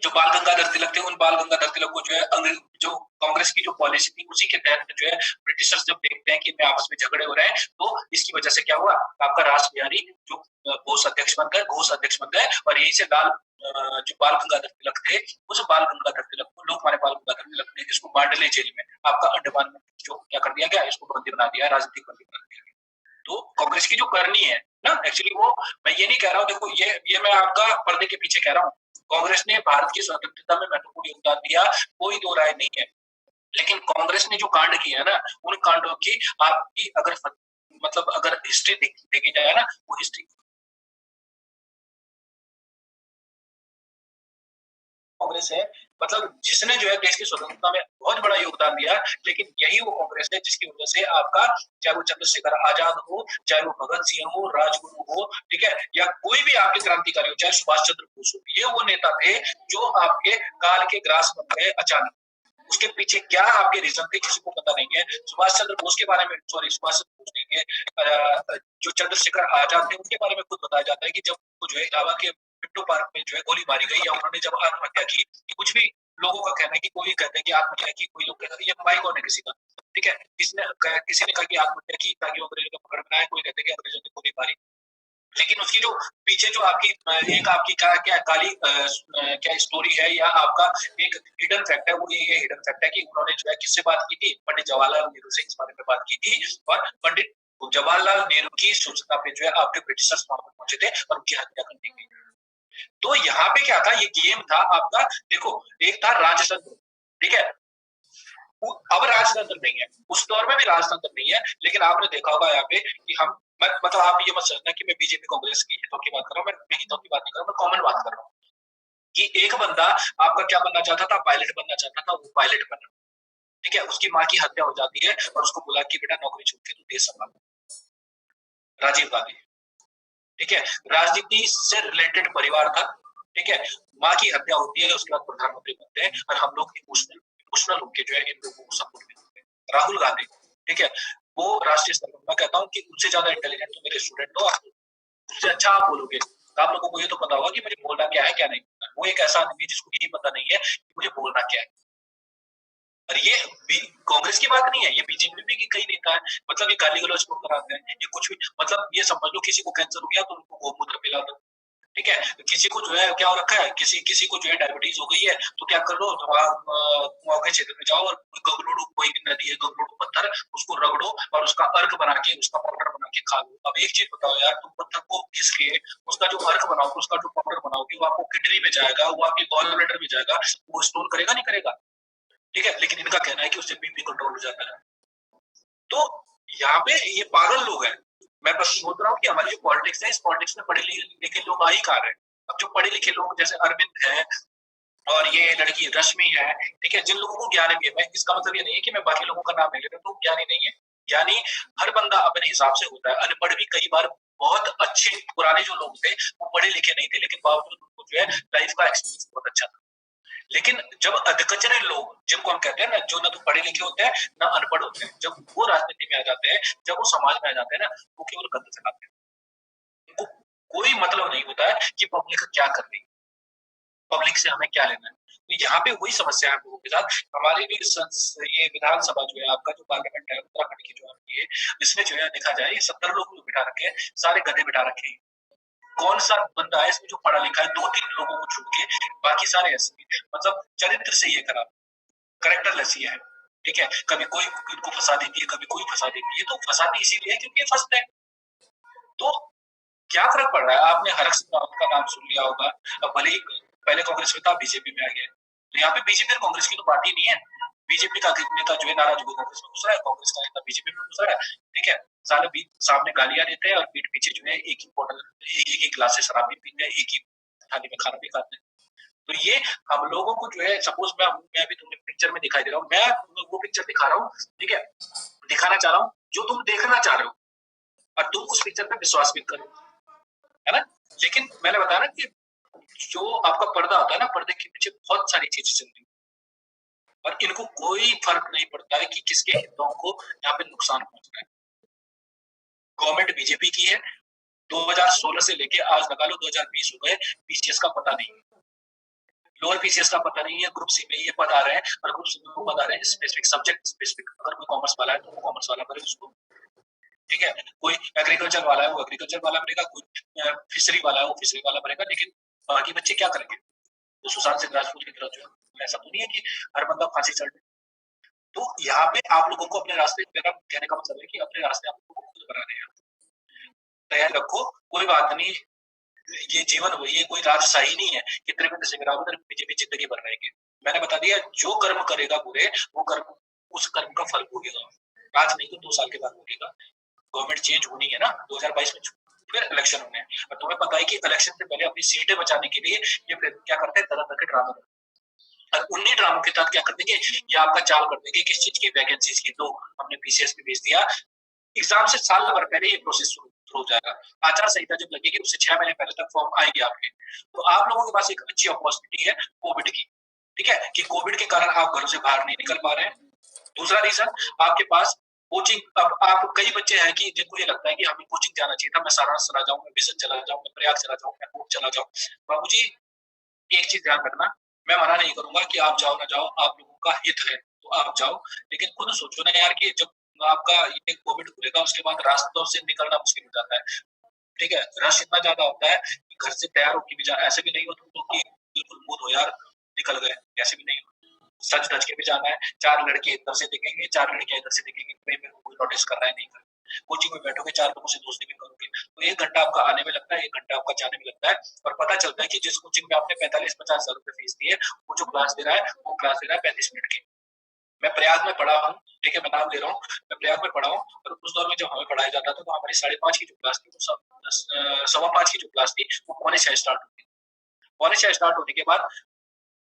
जो बाल गंगाधर तिलक थे, उन बाल गंगाधर तिलक को जो है जो कांग्रेस की जो पॉलिसी थी, उसी के तहत जो है ब्रिटिशर्स जब देखते हैं कि इनमें आपस में झगड़े हो रहे हैं, तो इसकी वजह से क्या हुआ, आपका रासबिहारी जो घोष अध्यक्ष बन गए, घोष अध्यक्ष बन गए। और यहीं से लाल जो बाल गंगाधर तिलक थे, उस बाल गंगाधर तिलक को, लोकमान्य बाल गंगाधर तिलक ने जिसको मांडले जेल में आपका अंडमान में जो क्या कर दिया गया, इसको बंदी बना दिया, राजनीतिक बंदी बना दिया गया। तो कांग्रेस की जो करनी है ना, एक्चुअली वो, मैं ये नहीं कह रहा हूँ, देखो ये मैं आपका पर्दे के पीछे कह रहा हूँ, कांग्रेस ने भारत की स्वतंत्रता में महत्वपूर्ण योगदान दिया, कोई दो राय नहीं है। लेकिन कांग्रेस ने जो कांड किया है ना, उन कांडों की आपकी अगर मतलब अगर हिस्ट्री देखी जाए ना, वो हिस्ट्री कांग्रेस है, मतलब जिसने जो है देश की स्वतंत्रता में बहुत बड़ा योगदान दिया। लेकिन यही वो कांग्रेस है जिसकी वजह से आपका, चाहे वो चंद्रशेखर आजाद हो, चाहे वो भगत सिंह हो, राजगुरु हो, ठीक है, या कोई भी आपके क्रांतिकारी हो, चाहे सुभाष चंद्र बोस हो, ये वो नेता थे जो आपके काल के ग्रास बन गए अचानक। उसके पीछे क्या आपके रीजन थे, किसी को पता नहीं है। सुभाष चंद्र बोस के बारे में, सॉरी, सुभाष चंद्र बोस नहीं है, जो चंद्रशेखर आजाद थे, उनके बारे में खुद बताया जाता है कि जब वो जो है इलाहाबाद के पिट्टू पार्क में जो है गोली मारी गई, या उन्होंने जब आत्महत्या की, कुछ भी लोगों का कहना है कि कोई कहते हैं कि आत्महत्या की, कोई लोग कहते हैं ये माइक कौन है किसी का, ठीक है, किसी ने कहा कि आत्महत्या की ताकि अंग्रेजों को पकड़ में आए, कोई कहते हैं कि अंग्रेजों ने गोली मारी। लेकिन उसकी जो पीछे जो आपकी एक आपकी क्या क्या काली क्या स्टोरी है या आपका एक हिडन फैक्ट है, वो ये हिडन फैक्ट है कि उन्होंने जो है किससे बात की थी, पंडित जवाहरलाल नेहरू से इस बारे में बात की थी, और पंडित जवाहरलाल नेहरू की सूचना पे जो है आपके ब्रिटिशर्स वहां पर पहुंचे थे और उनकी हत्या कर दी गई। तो यहाँ पे क्या था, ये गेम था आपका, देखो एक था राजतंत्र, ठीक है, अब राजतंत्र नहीं है, उस दौर में भी राजतंत्र नहीं है, लेकिन आपने देखा होगा यहाँ पे कि हम मतलब आप ये मत सोचना कि मैं बीजेपी कांग्रेस की हितों की बात कर रहा हूँ, मैं हितों की बात नहीं कर रहा हूँ, मैं कॉमन बात कर रहा हूँ कि एक बंदा आपका क्या बनना चाहता था, पायलट बनना चाहता था, वो पायलट बना, ठीक है, उसकी माँ की हत्या हो जाती है और उसको बुला के बेटा नौकरी छोड़ के तू देश संभाल, राजीव गांधी, ठीक है, राजनीति से रिलेटेड परिवार था, ठीक है, माँ की हत्या होती है, उसके बाद प्रधानमंत्री बनते हैं और हम लोग इमोशनल इमोशनल होकर जो है इन लोगों को सपोर्ट करते हैं। राहुल गांधी, ठीक है, वो राष्ट्रीय स्तर पर, मैं कहता हूँ कि उनसे ज्यादा इंटेलिजेंट तो मेरे स्टूडेंट हो, उससे अच्छा आप बोलोगे, आप लोगों को ये तो पता होगा कि मुझे बोलना क्या है क्या नहीं। वो एक ऐसा आदमी जिसको यही पता नहीं है कि मुझे बोलना क्या है। और ये कांग्रेस की बात नहीं है, ये बीजेपी की कई नेता है, मतलब ये गाली गलौज को कराते हैं, ये कुछ भी, मतलब ये समझ लो किसी को कैंसर हो गया तो उनको गोमूत्र पिला दो, ठीक है, किसी को जो है क्या हो रखा है, किसी को जो है डायबिटीज हो गई है, तो क्या कर लो, कुआं के क्षेत्र में जाओ और गगलोडू, कोई भी नदी है, गगलोडू पत्थर, उसको रगड़ो और उसका अर्क बना के, उसका पाउडर बना के खा लो। अब एक चीज बताओ यार, तुम पत्थर को घिस के उसका जो अर्क बनाओगे, उसका जो पाउडर बनाओगे, वो आपको किडनी में जाएगा, वो आपकी गॉल ब्लैडर में जाएगा, वो स्टोन करेगा नहीं करेगा, ठीक है, लेकिन इनका कहना है कि उससे बीपी कंट्रोल हो जाता है। तो यहाँ पे ये पागल लोग हैं। मैं बस सोच रहा हूँ कि हमारी जो पॉलिटिक्स है, इस पॉलिटिक्स में पढ़े लिखे लोग आ ही कहाँ रहे हैं। अब जो पढ़े लिखे लोग जैसे अरविंद है और ये लड़की रश्मि है, ठीक है, जिन लोगों को ज्ञान भी है, मैं इसका मतलब ये नहीं है कि मैं बाकी लोगों का नाम नहीं लेता, तो ज्ञानी नहीं है, ज्ञानी हर बंदा अपने हिसाब से होता है। अनपढ़ भी कई बार बहुत अच्छे, पुराने जो लोग थे वो पढ़े लिखे नहीं थे, लेकिन बावजूद उनको जो है लाइफ का एक्सपीरियंस बहुत अच्छा था। लेकिन जब अधकचरे लोग, जिनको हम कहते हैं ना, जो ना तो पढ़े लिखे होते हैं ना अनपढ़ होते हैं, जब वो राजनीति में आ जाते हैं, जब वो समाज में आ जाते हैं ना, वो केवल गंद फैलाते हैं, उनको कोई मतलब नहीं होता है कि पब्लिक क्या कर रही है, पब्लिक से हमें क्या लेना है। तो यहाँ पे वही समस्या है हम लोगों के साथ। हमारे भी ये विधानसभा जो है, आपका जो पार्लियामेंट है उत्तराखंड की जो आपकी है, इसमें जो है देखा जाए 70 लोग बिठा रखे हैं, सारे गधे बिठा रखे हैं। कौन सा बंदा है इसमें जो पढ़ा लिखा है, 2-3 लोगों को छोड़ के बाकी सारे ऐसे, मतलब चरित्र से ये खराब, करेक्टर लेस ये है, ठीक है, कभी कोई इनको फंसा देती है, कभी कोई फंसा देती है, तो फंसाती इसीलिए है क्योंकि ये फंसते हैं। तो क्या फर्क पड़ रहा है, आपने हरक सिंह रावत का नाम सुन लिया होगा, अब भले ही पहले कांग्रेस में था, बीजेपी में आ गया, तो यहाँ पे बीजेपी और कांग्रेस की तो पार्टी नहीं है। बीजेपी का नेता जो है नाराज होकर कांग्रेस में घुस रहा है, कांग्रेस का नेता बीजेपी में घुस रहा है, ठीक है, सारे बीच सामने गालियां देते हैं और पीठ पीछे जो है एक ही बोतल, एक ही गिलास से शराब भी पीते हैं, एक ही थाली में खाना भी खाते हैं। तो ये हम लोगों को जो है, सपोज मैं भी तुम्हें पिक्चर में दिखाई दे रहा हूँ, मैं वो पिक्चर दिखा रहा हूँ, ठीक है, दिखाना चाह रहा हूँ जो तुम देखना चाह रहे हो, और तुम उस पिक्चर पे विश्वास भी करो, है ना। लेकिन मैंने बताया ना कि जो आपका पर्दा होता है ना, पर्दे के पीछे बहुत सारी चीजें चल रही है और इनको कोई फर्क नहीं पड़ता है कि किसके हितों को यहाँ पे नुकसान पहुंच रहा है। गवर्नमेंट बीजेपी की है, 2016 से लेके आज लगा लो 2020 हो गए, पीसीएस का पता नहीं है, लोअर पीसीएस का पता नहीं है, ग्रुप सी में ये पद आ रहे हैं और ग्रुप सी में वो पद आ रहे हैं स्पेसिफिक सब्जेक्ट स्पेसिफिक। अगर कोई कॉमर्स वाला है तो वो कॉमर्स वाला भरे उसको, ठीक है, कोई एग्रीकल्चर वाला है वो एग्रीकल्चर वाला भरेगा, कोई फिशरी वाला है वो फिशरी वाला भरेगा, लेकिन बाकी बच्चे क्या करेंगे? तो सुशांत सिंह राजपूत की तरह जो है, ऐसा तो नहीं है कि हर बंदा फांसी चढ़। तो यहाँ पे आप लोगों को अपने रास्ते, मेरा कहने का मतलब है कि अपने रास्ते आप लोगों को खुद बनाने हैं, तैयार रखो, कोई बात नहीं, ये जीवन, ये कोई राजशाही नहीं है कि त्रिवेंद्र सिंह रावत और बीजेपी जिंदगी भर रहेंगे। मैंने बता दिया, जो कर्म करेगा बुरे, वो कर्म, उस कर्म का फल भोगेगा, आज नहीं तो 2 साल के बाद भोगेगा। गवर्नमेंट चेंज होनी है ना, 2022 में फिर इलेक्शन होने हैं, और तुम्हें पता है कि इलेक्शन से पहले अपनी सीटें बचाने के लिए ये फिर क्या करते हैं, तरह तरह के ड्रामे, और उन्हीं ड्रामों के तहत क्या कर देंगे, ये आपका चाल कर देंगे किस चीज की, वैकेंसीज की। तो हमने पीसीएस में भेज दिया, एग्जाम से साल भर पहले ये प्रोसेस शुरू हो जाएगा, आचार संहिता जब लगेगी उससे 6 महीने पहले तक फॉर्म आएंगे आपके। तो आप लोगों के पास एक अच्छी अपॉर्चुनिटी है कोविड की, ठीक है, कि कोविड के कारण आप घरों से बाहर नहीं निकल पा रहे हैं। दूसरा रीजन, आपके पास कोचिंग, अब आप कई बच्चे हैं कि जिनको ये लगता है कि हमें कोचिंग जाना चाहिए था, मैं सारनाथ चला जाऊं, मैं मिशन चला जाऊं, मैं प्रयाग चला जाऊं, मैं कोट चला जाऊं। बाबूजी एक चीज ध्यान रखना, मैं मना नहीं करूंगा कि आप जाओ ना जाओ, आप लोगों का हित है तो आप जाओ, लेकिन खुद सोचो ना यार कि जब आपका ये कोविड खुलेगा उसके बाद रास्तों से निकलना मुश्किल हो जाता है। ठीक है, रश इतना ज्यादा होता है कि घर से तैयार होकर भी जाना, ऐसे भी नहीं हो तुम लोग कि बिल्कुल मूड हो यार निकल गए, ऐसे भी नहीं हो, सच धज के भी जाना है। 4 लड़के इधर से दिखेंगे, 4 लड़कियां इधर से दिखेंगे, कोई मेरे को कोई नोटिस कर रहा है नहीं कर रहा है। कोचिंग में बैठोगे, 4 लोगों से दोस्ती भी करोगे, तो 1 घंटा आपका आने में लगता है, 1 घंटा आपका जाने में लगता है, और पता चलता है कि जिस कोचिंग में आपने 45-50 हजार रुपए फीस दी है, वो जो क्लास दे रहा है, वो क्लास दे रहा है 35 मिनट की। मैं प्रयाग में पढ़ा हूँ, ठीक है, मैं नाम ले रहा हूँ, मैं प्रयाग में पढ़ा हूँ, और उस दौर में जब हमें पढ़ाया जाता था, तो हमारी 5:30 की जो क्लास थी, वो 5:15 की जो क्लास थी, वो 5:45 स्टार्ट होती थी। 5:45 स्टार्ट होने के बाद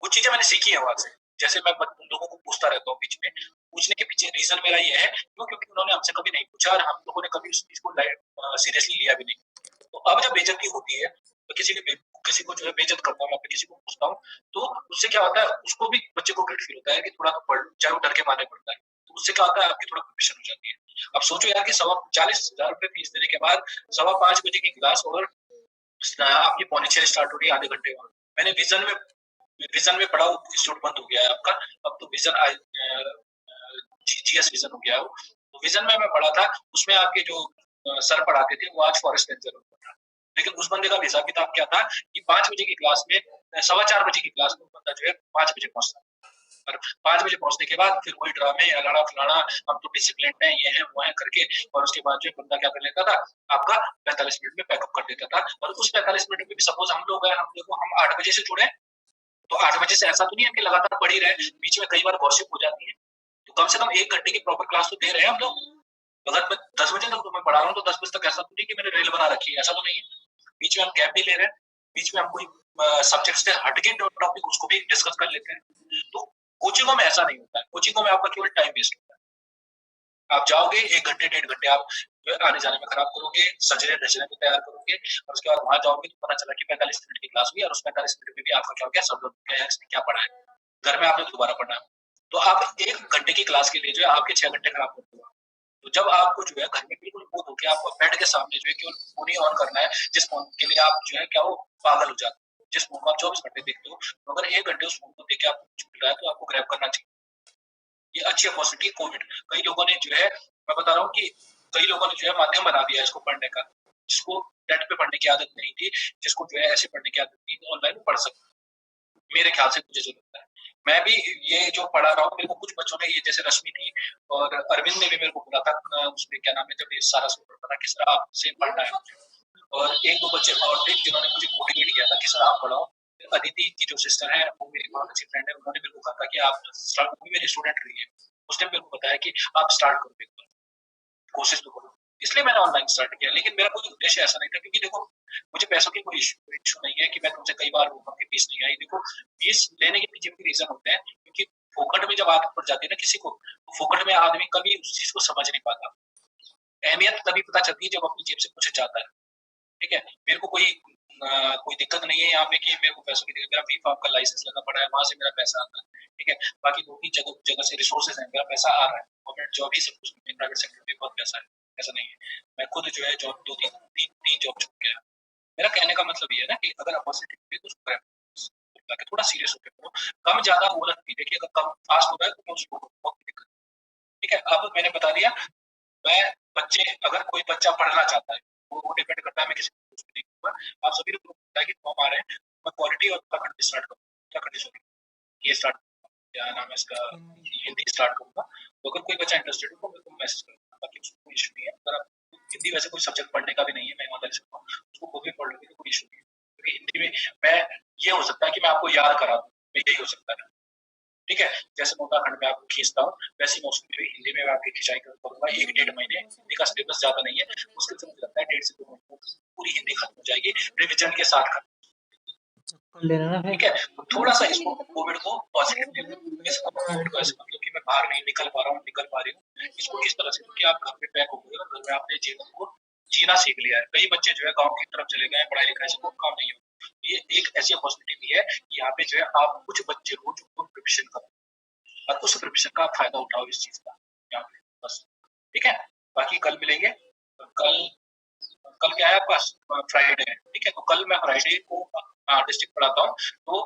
कुछ चीजें मैंने सीखी है वहां से, जैसे मैं उन लोगों को पूछता रहता हूँ बीच में, पूछने के पीछे रीजन मेरा ये है क्यों, क्योंकि उन्होंने हमसे कभी नहीं पूछा और हम लोगों ने कभी उस चीज को सीरियसली लिया भी नहीं। तो अब जब बेइज्जती होती है, तो किसी को जो है बेइज्जत करता हूँ, मैं किसी को पूछता हूँ, तो उससे क्या होता है, उसको भी बच्चे को गिल्ट फील होता है कि थोड़ा तो पढ़, चाहे वो डर के मारे पड़ता है, तो उससे क्या होता है, आपकी थोड़ा प्रिपरेशन हो जाती है। अब सोचो यार कि 40,000 रुपए फीस देने के बाद 5:15 बजे की क्लास, और आपकी 5:45 स्टार्ट हो रही है, आधे घंटे बाद। मैंने विजन में पढ़ा, इंस्टीट्यूट बंद हो गया है आपका, अब तो विजन जीएस विजन हो गया है वो। तो विजन में मैं पढ़ा था, उसमें आपके जो सर पढ़ाते थे, वो आज फॉरेस्ट रेंजर होता था, लेकिन उस बंदे का हिसाब किताब क्या था कि 5 बजे की क्लास में, 4:15 बजे की क्लास में बंदा जो है 5 बजे पहुंचता, और 5 बजे पहुंचने के बाद फिर वही ड्रामे अलाड़ा फलाना, हम तो डिसिप्लिन है, ये है वो है करके, और उसके बाद जो बंदा क्या कर लेता था, आपका 45 मिनट में पैकअप कर देता था। और उस 45 मिनट में भी सपोज हम लोग हैं, हम 8 बजे से जुड़े, तो 8 बजे से ऐसा तो नहीं है कि लगातार पढ़ ही रहे, बीच में कई बार गॉसिप हो जाती है, तो कम से कम 1 घंटे की प्रॉपर क्लास तो दे रहे हैं हम लोग। अगर मैं 10 बजे तक मैं पढ़ा रहा हूँ, तो 10 बजे तक ऐसा तो नहीं कि मैंने रेल बना रखी है, ऐसा तो नहीं है। बीच में हम गैप भी ले रहे हैं, बीच में हम कोई सब्जेक्ट से हटके टॉपिक उसको भी डिस्कस कर लेते हैं। तो कोचिंगों में ऐसा नहीं होता है, कोचिंगों में आपका केवल टाइम वेस्ट होता है। आप जाओगे 1 घंटे 1.5 घंटे आप आने जाने में खराब करोगे, सजने धजने को तैयार करोगे, और उसके बाद वहां जाओगे तो पता चला कि 45 मिनट की क्लास हुई, और उस 45 मिनट में भी आपका क्या हो गया, सब लोग क्या इसने क्या पढ़ा है, घर में आपने दोबारा पढ़ना है। तो आप 1 घंटे की क्लास के लिए जो है आपके 6 घंटे खराब कर दो। तो जब आपको जो है घर में बिल्कुल बोध होकर आपको बेड के सामने जो है केवल फोन ही ऑन करना है, जिस फोन के लिए आप जो है क्या वो पागल हो जाते हो, जिस फोन को आप 24 घंटे देखते हो, तो अगर 1 घंटे उस फोन को देख के आपको कुछ मिल रहा है, तो आपको ग्रैब करना चाहिए। ये अच्छी अपॉर्चुनिटी है कोविड। कई लोगों ने जो है, मैं बता रहा हूँ कि कई लोगों ने जो है माध्यम बना दिया है इसको पढ़ने का, जिसको नेट पे पढ़ने की आदत नहीं थी, जिसको जो है ऐसे पढ़ने की आदत थी, तो ऑनलाइन पढ़ सकते, मेरे ख्याल से मुझे जो लगता है। मैं भी ये जो पढ़ा रहा हूँ, मेरे को कुछ बच्चों ने, ये जैसे रश्मि थी और अरविंद ने भी मेरे को बोला था, उसमें क्या नाम है, जब ये सारा सूत्र पता किस तरह आपसे पढ़ना है, और 1-2 बच्चे और थे जिन्होंने मुझे मोटिवेट किया था कि सर आप पढ़ाओ। अदिति की जो सिस्टर है, वो मेरी बहुत अच्छी फ्रेंड है, उन्होंने मेरे को कहा था कि आप स्टार्ट, वो भी मेरी स्टूडेंट रही है, उसने मेरे को बताया कि आप स्टार्ट करो, एक बार कोशिश तो करो। इसलिए मैंने ऑनलाइन स्टार्ट किया, लेकिन मेरा कोई उद्देश्य ऐसा नहीं था, क्योंकि देखो मुझे पैसों की कोई इशू नहीं है कि मैं तुमसे कई बार बोलूं कि फीस नहीं आई। देखो फीस लेने के पीछे भी रीजन होते हैं, क्योंकि फोकट में जब आदत पड़ जाती है ना किसी को, तो फोकट में आदमी कभी उस चीज को समझ नहीं पाता। अहमियत तभी पता चलती है जब अपनी जेब से कुछ जाता है। ठीक है, मेरे को कोई दिक्कत नहीं है यहाँ पे कि मेरे को पैसों की दिक्कत, मेरा फी फार्म का लाइसेंस लगा पड़ा है, वहां से मेरा पैसा आता है। ठीक है, बाकी 2-3 जगह से रिसोर्सेज है, मेरा पैसा आ रहा है, गवर्नमेंट जॉब ही सब कुछ, प्राइवेट सेक्टर में बहुत पैसा है, ऐसा नहीं है। मैं खुद जो है जॉब 2-3 जॉब छोड़ गया। मेरा कहने का मतलब ये है ना कि अगर अपॉर्चुनिटी मिले तो उसको grab करो, थोड़ा सीरियस होकर करो, कम ज्यादा वो लगती है कि अगर कम फास्ट हो रहा है तो मैं उसको बहुत दिक्कत। ठीक है, अब मैंने बता दिया। मैं बच्चे, अगर कोई बच्चा पढ़ना चाहता है, वो डिपेंड करता है, मैं किसी को कुछ नहीं कहूंगा, आप सभी लोग पता है कि फॉर्म आ रहे हैं, मैं क्वालिटी और उत्तराखंड स्टार्ट करूंगा, उत्तराखंड सॉरी ये स्टार्ट, क्या नाम है इसका, हिंदी स्टार्ट करूंगा। तो अगर कोई बच्चा इंटरेस्टेड हो तो मेरे को मैसेज करूंगा, बाकी उसको कोई इशू नहीं है। अगर आप हिंदी वैसे कोई सब्जेक्ट पढ़ने का भी नहीं है, मैं ईमानदारी से कहूँ, उसको खुद भी पढ़ लोगे तो कोई इशू नहीं है, क्योंकि हिंदी में मैं, ये हो सकता है कि मैं आपको याद करा दूं, यही हो सकता है। ठीक है, जैसे मैं उत्तराखंड में आपको खींचता हूँ, वैसे मैं उसमें भी हिंदी में आपकी खिंचाई करूंगा 1-1.5 महीने। हिंदी का सिलेबस ज्यादा नहीं है, मुश्किल से मुझे लगता है 1.5 से 2 महीने पूरी हिंदी खत्म हो जाएगी, रिविजन के साथ खत्म। ठीक है, तो थोड़ा सा इसको कोविड को पॉजिटिव, कोविड को ऐसे मतलब कि मैं बाहर नहीं निकल पा रहा हूँ, निकल पा रही हूँ, इसको किस तरह से, क्योंकि आप घर पे पैक हो गए और घर में आपने जीवन को जीना सीख लिया है। कई बच्चे जो है गांव की तरफ चले गए, पढ़ाई लिखाई से कोई काम नहीं हो, ये एक ऐसी अपॉर्चुनिटी भी है कि यहाँ पे जो है आप कुछ बच्चे हो जो प्रिपरेशन करो, और उस प्रिपरेशन का फायदा उठाओ इस चीज का यहाँ पे, बस। ठीक है, बाकी कल मिलेंगे। कल कल क्या है आपका, फ्राइडे है। ठीक है, तो कल मैं फ्राइडे को डिस्ट्रिक्ट पढ़ाता हूँ, तो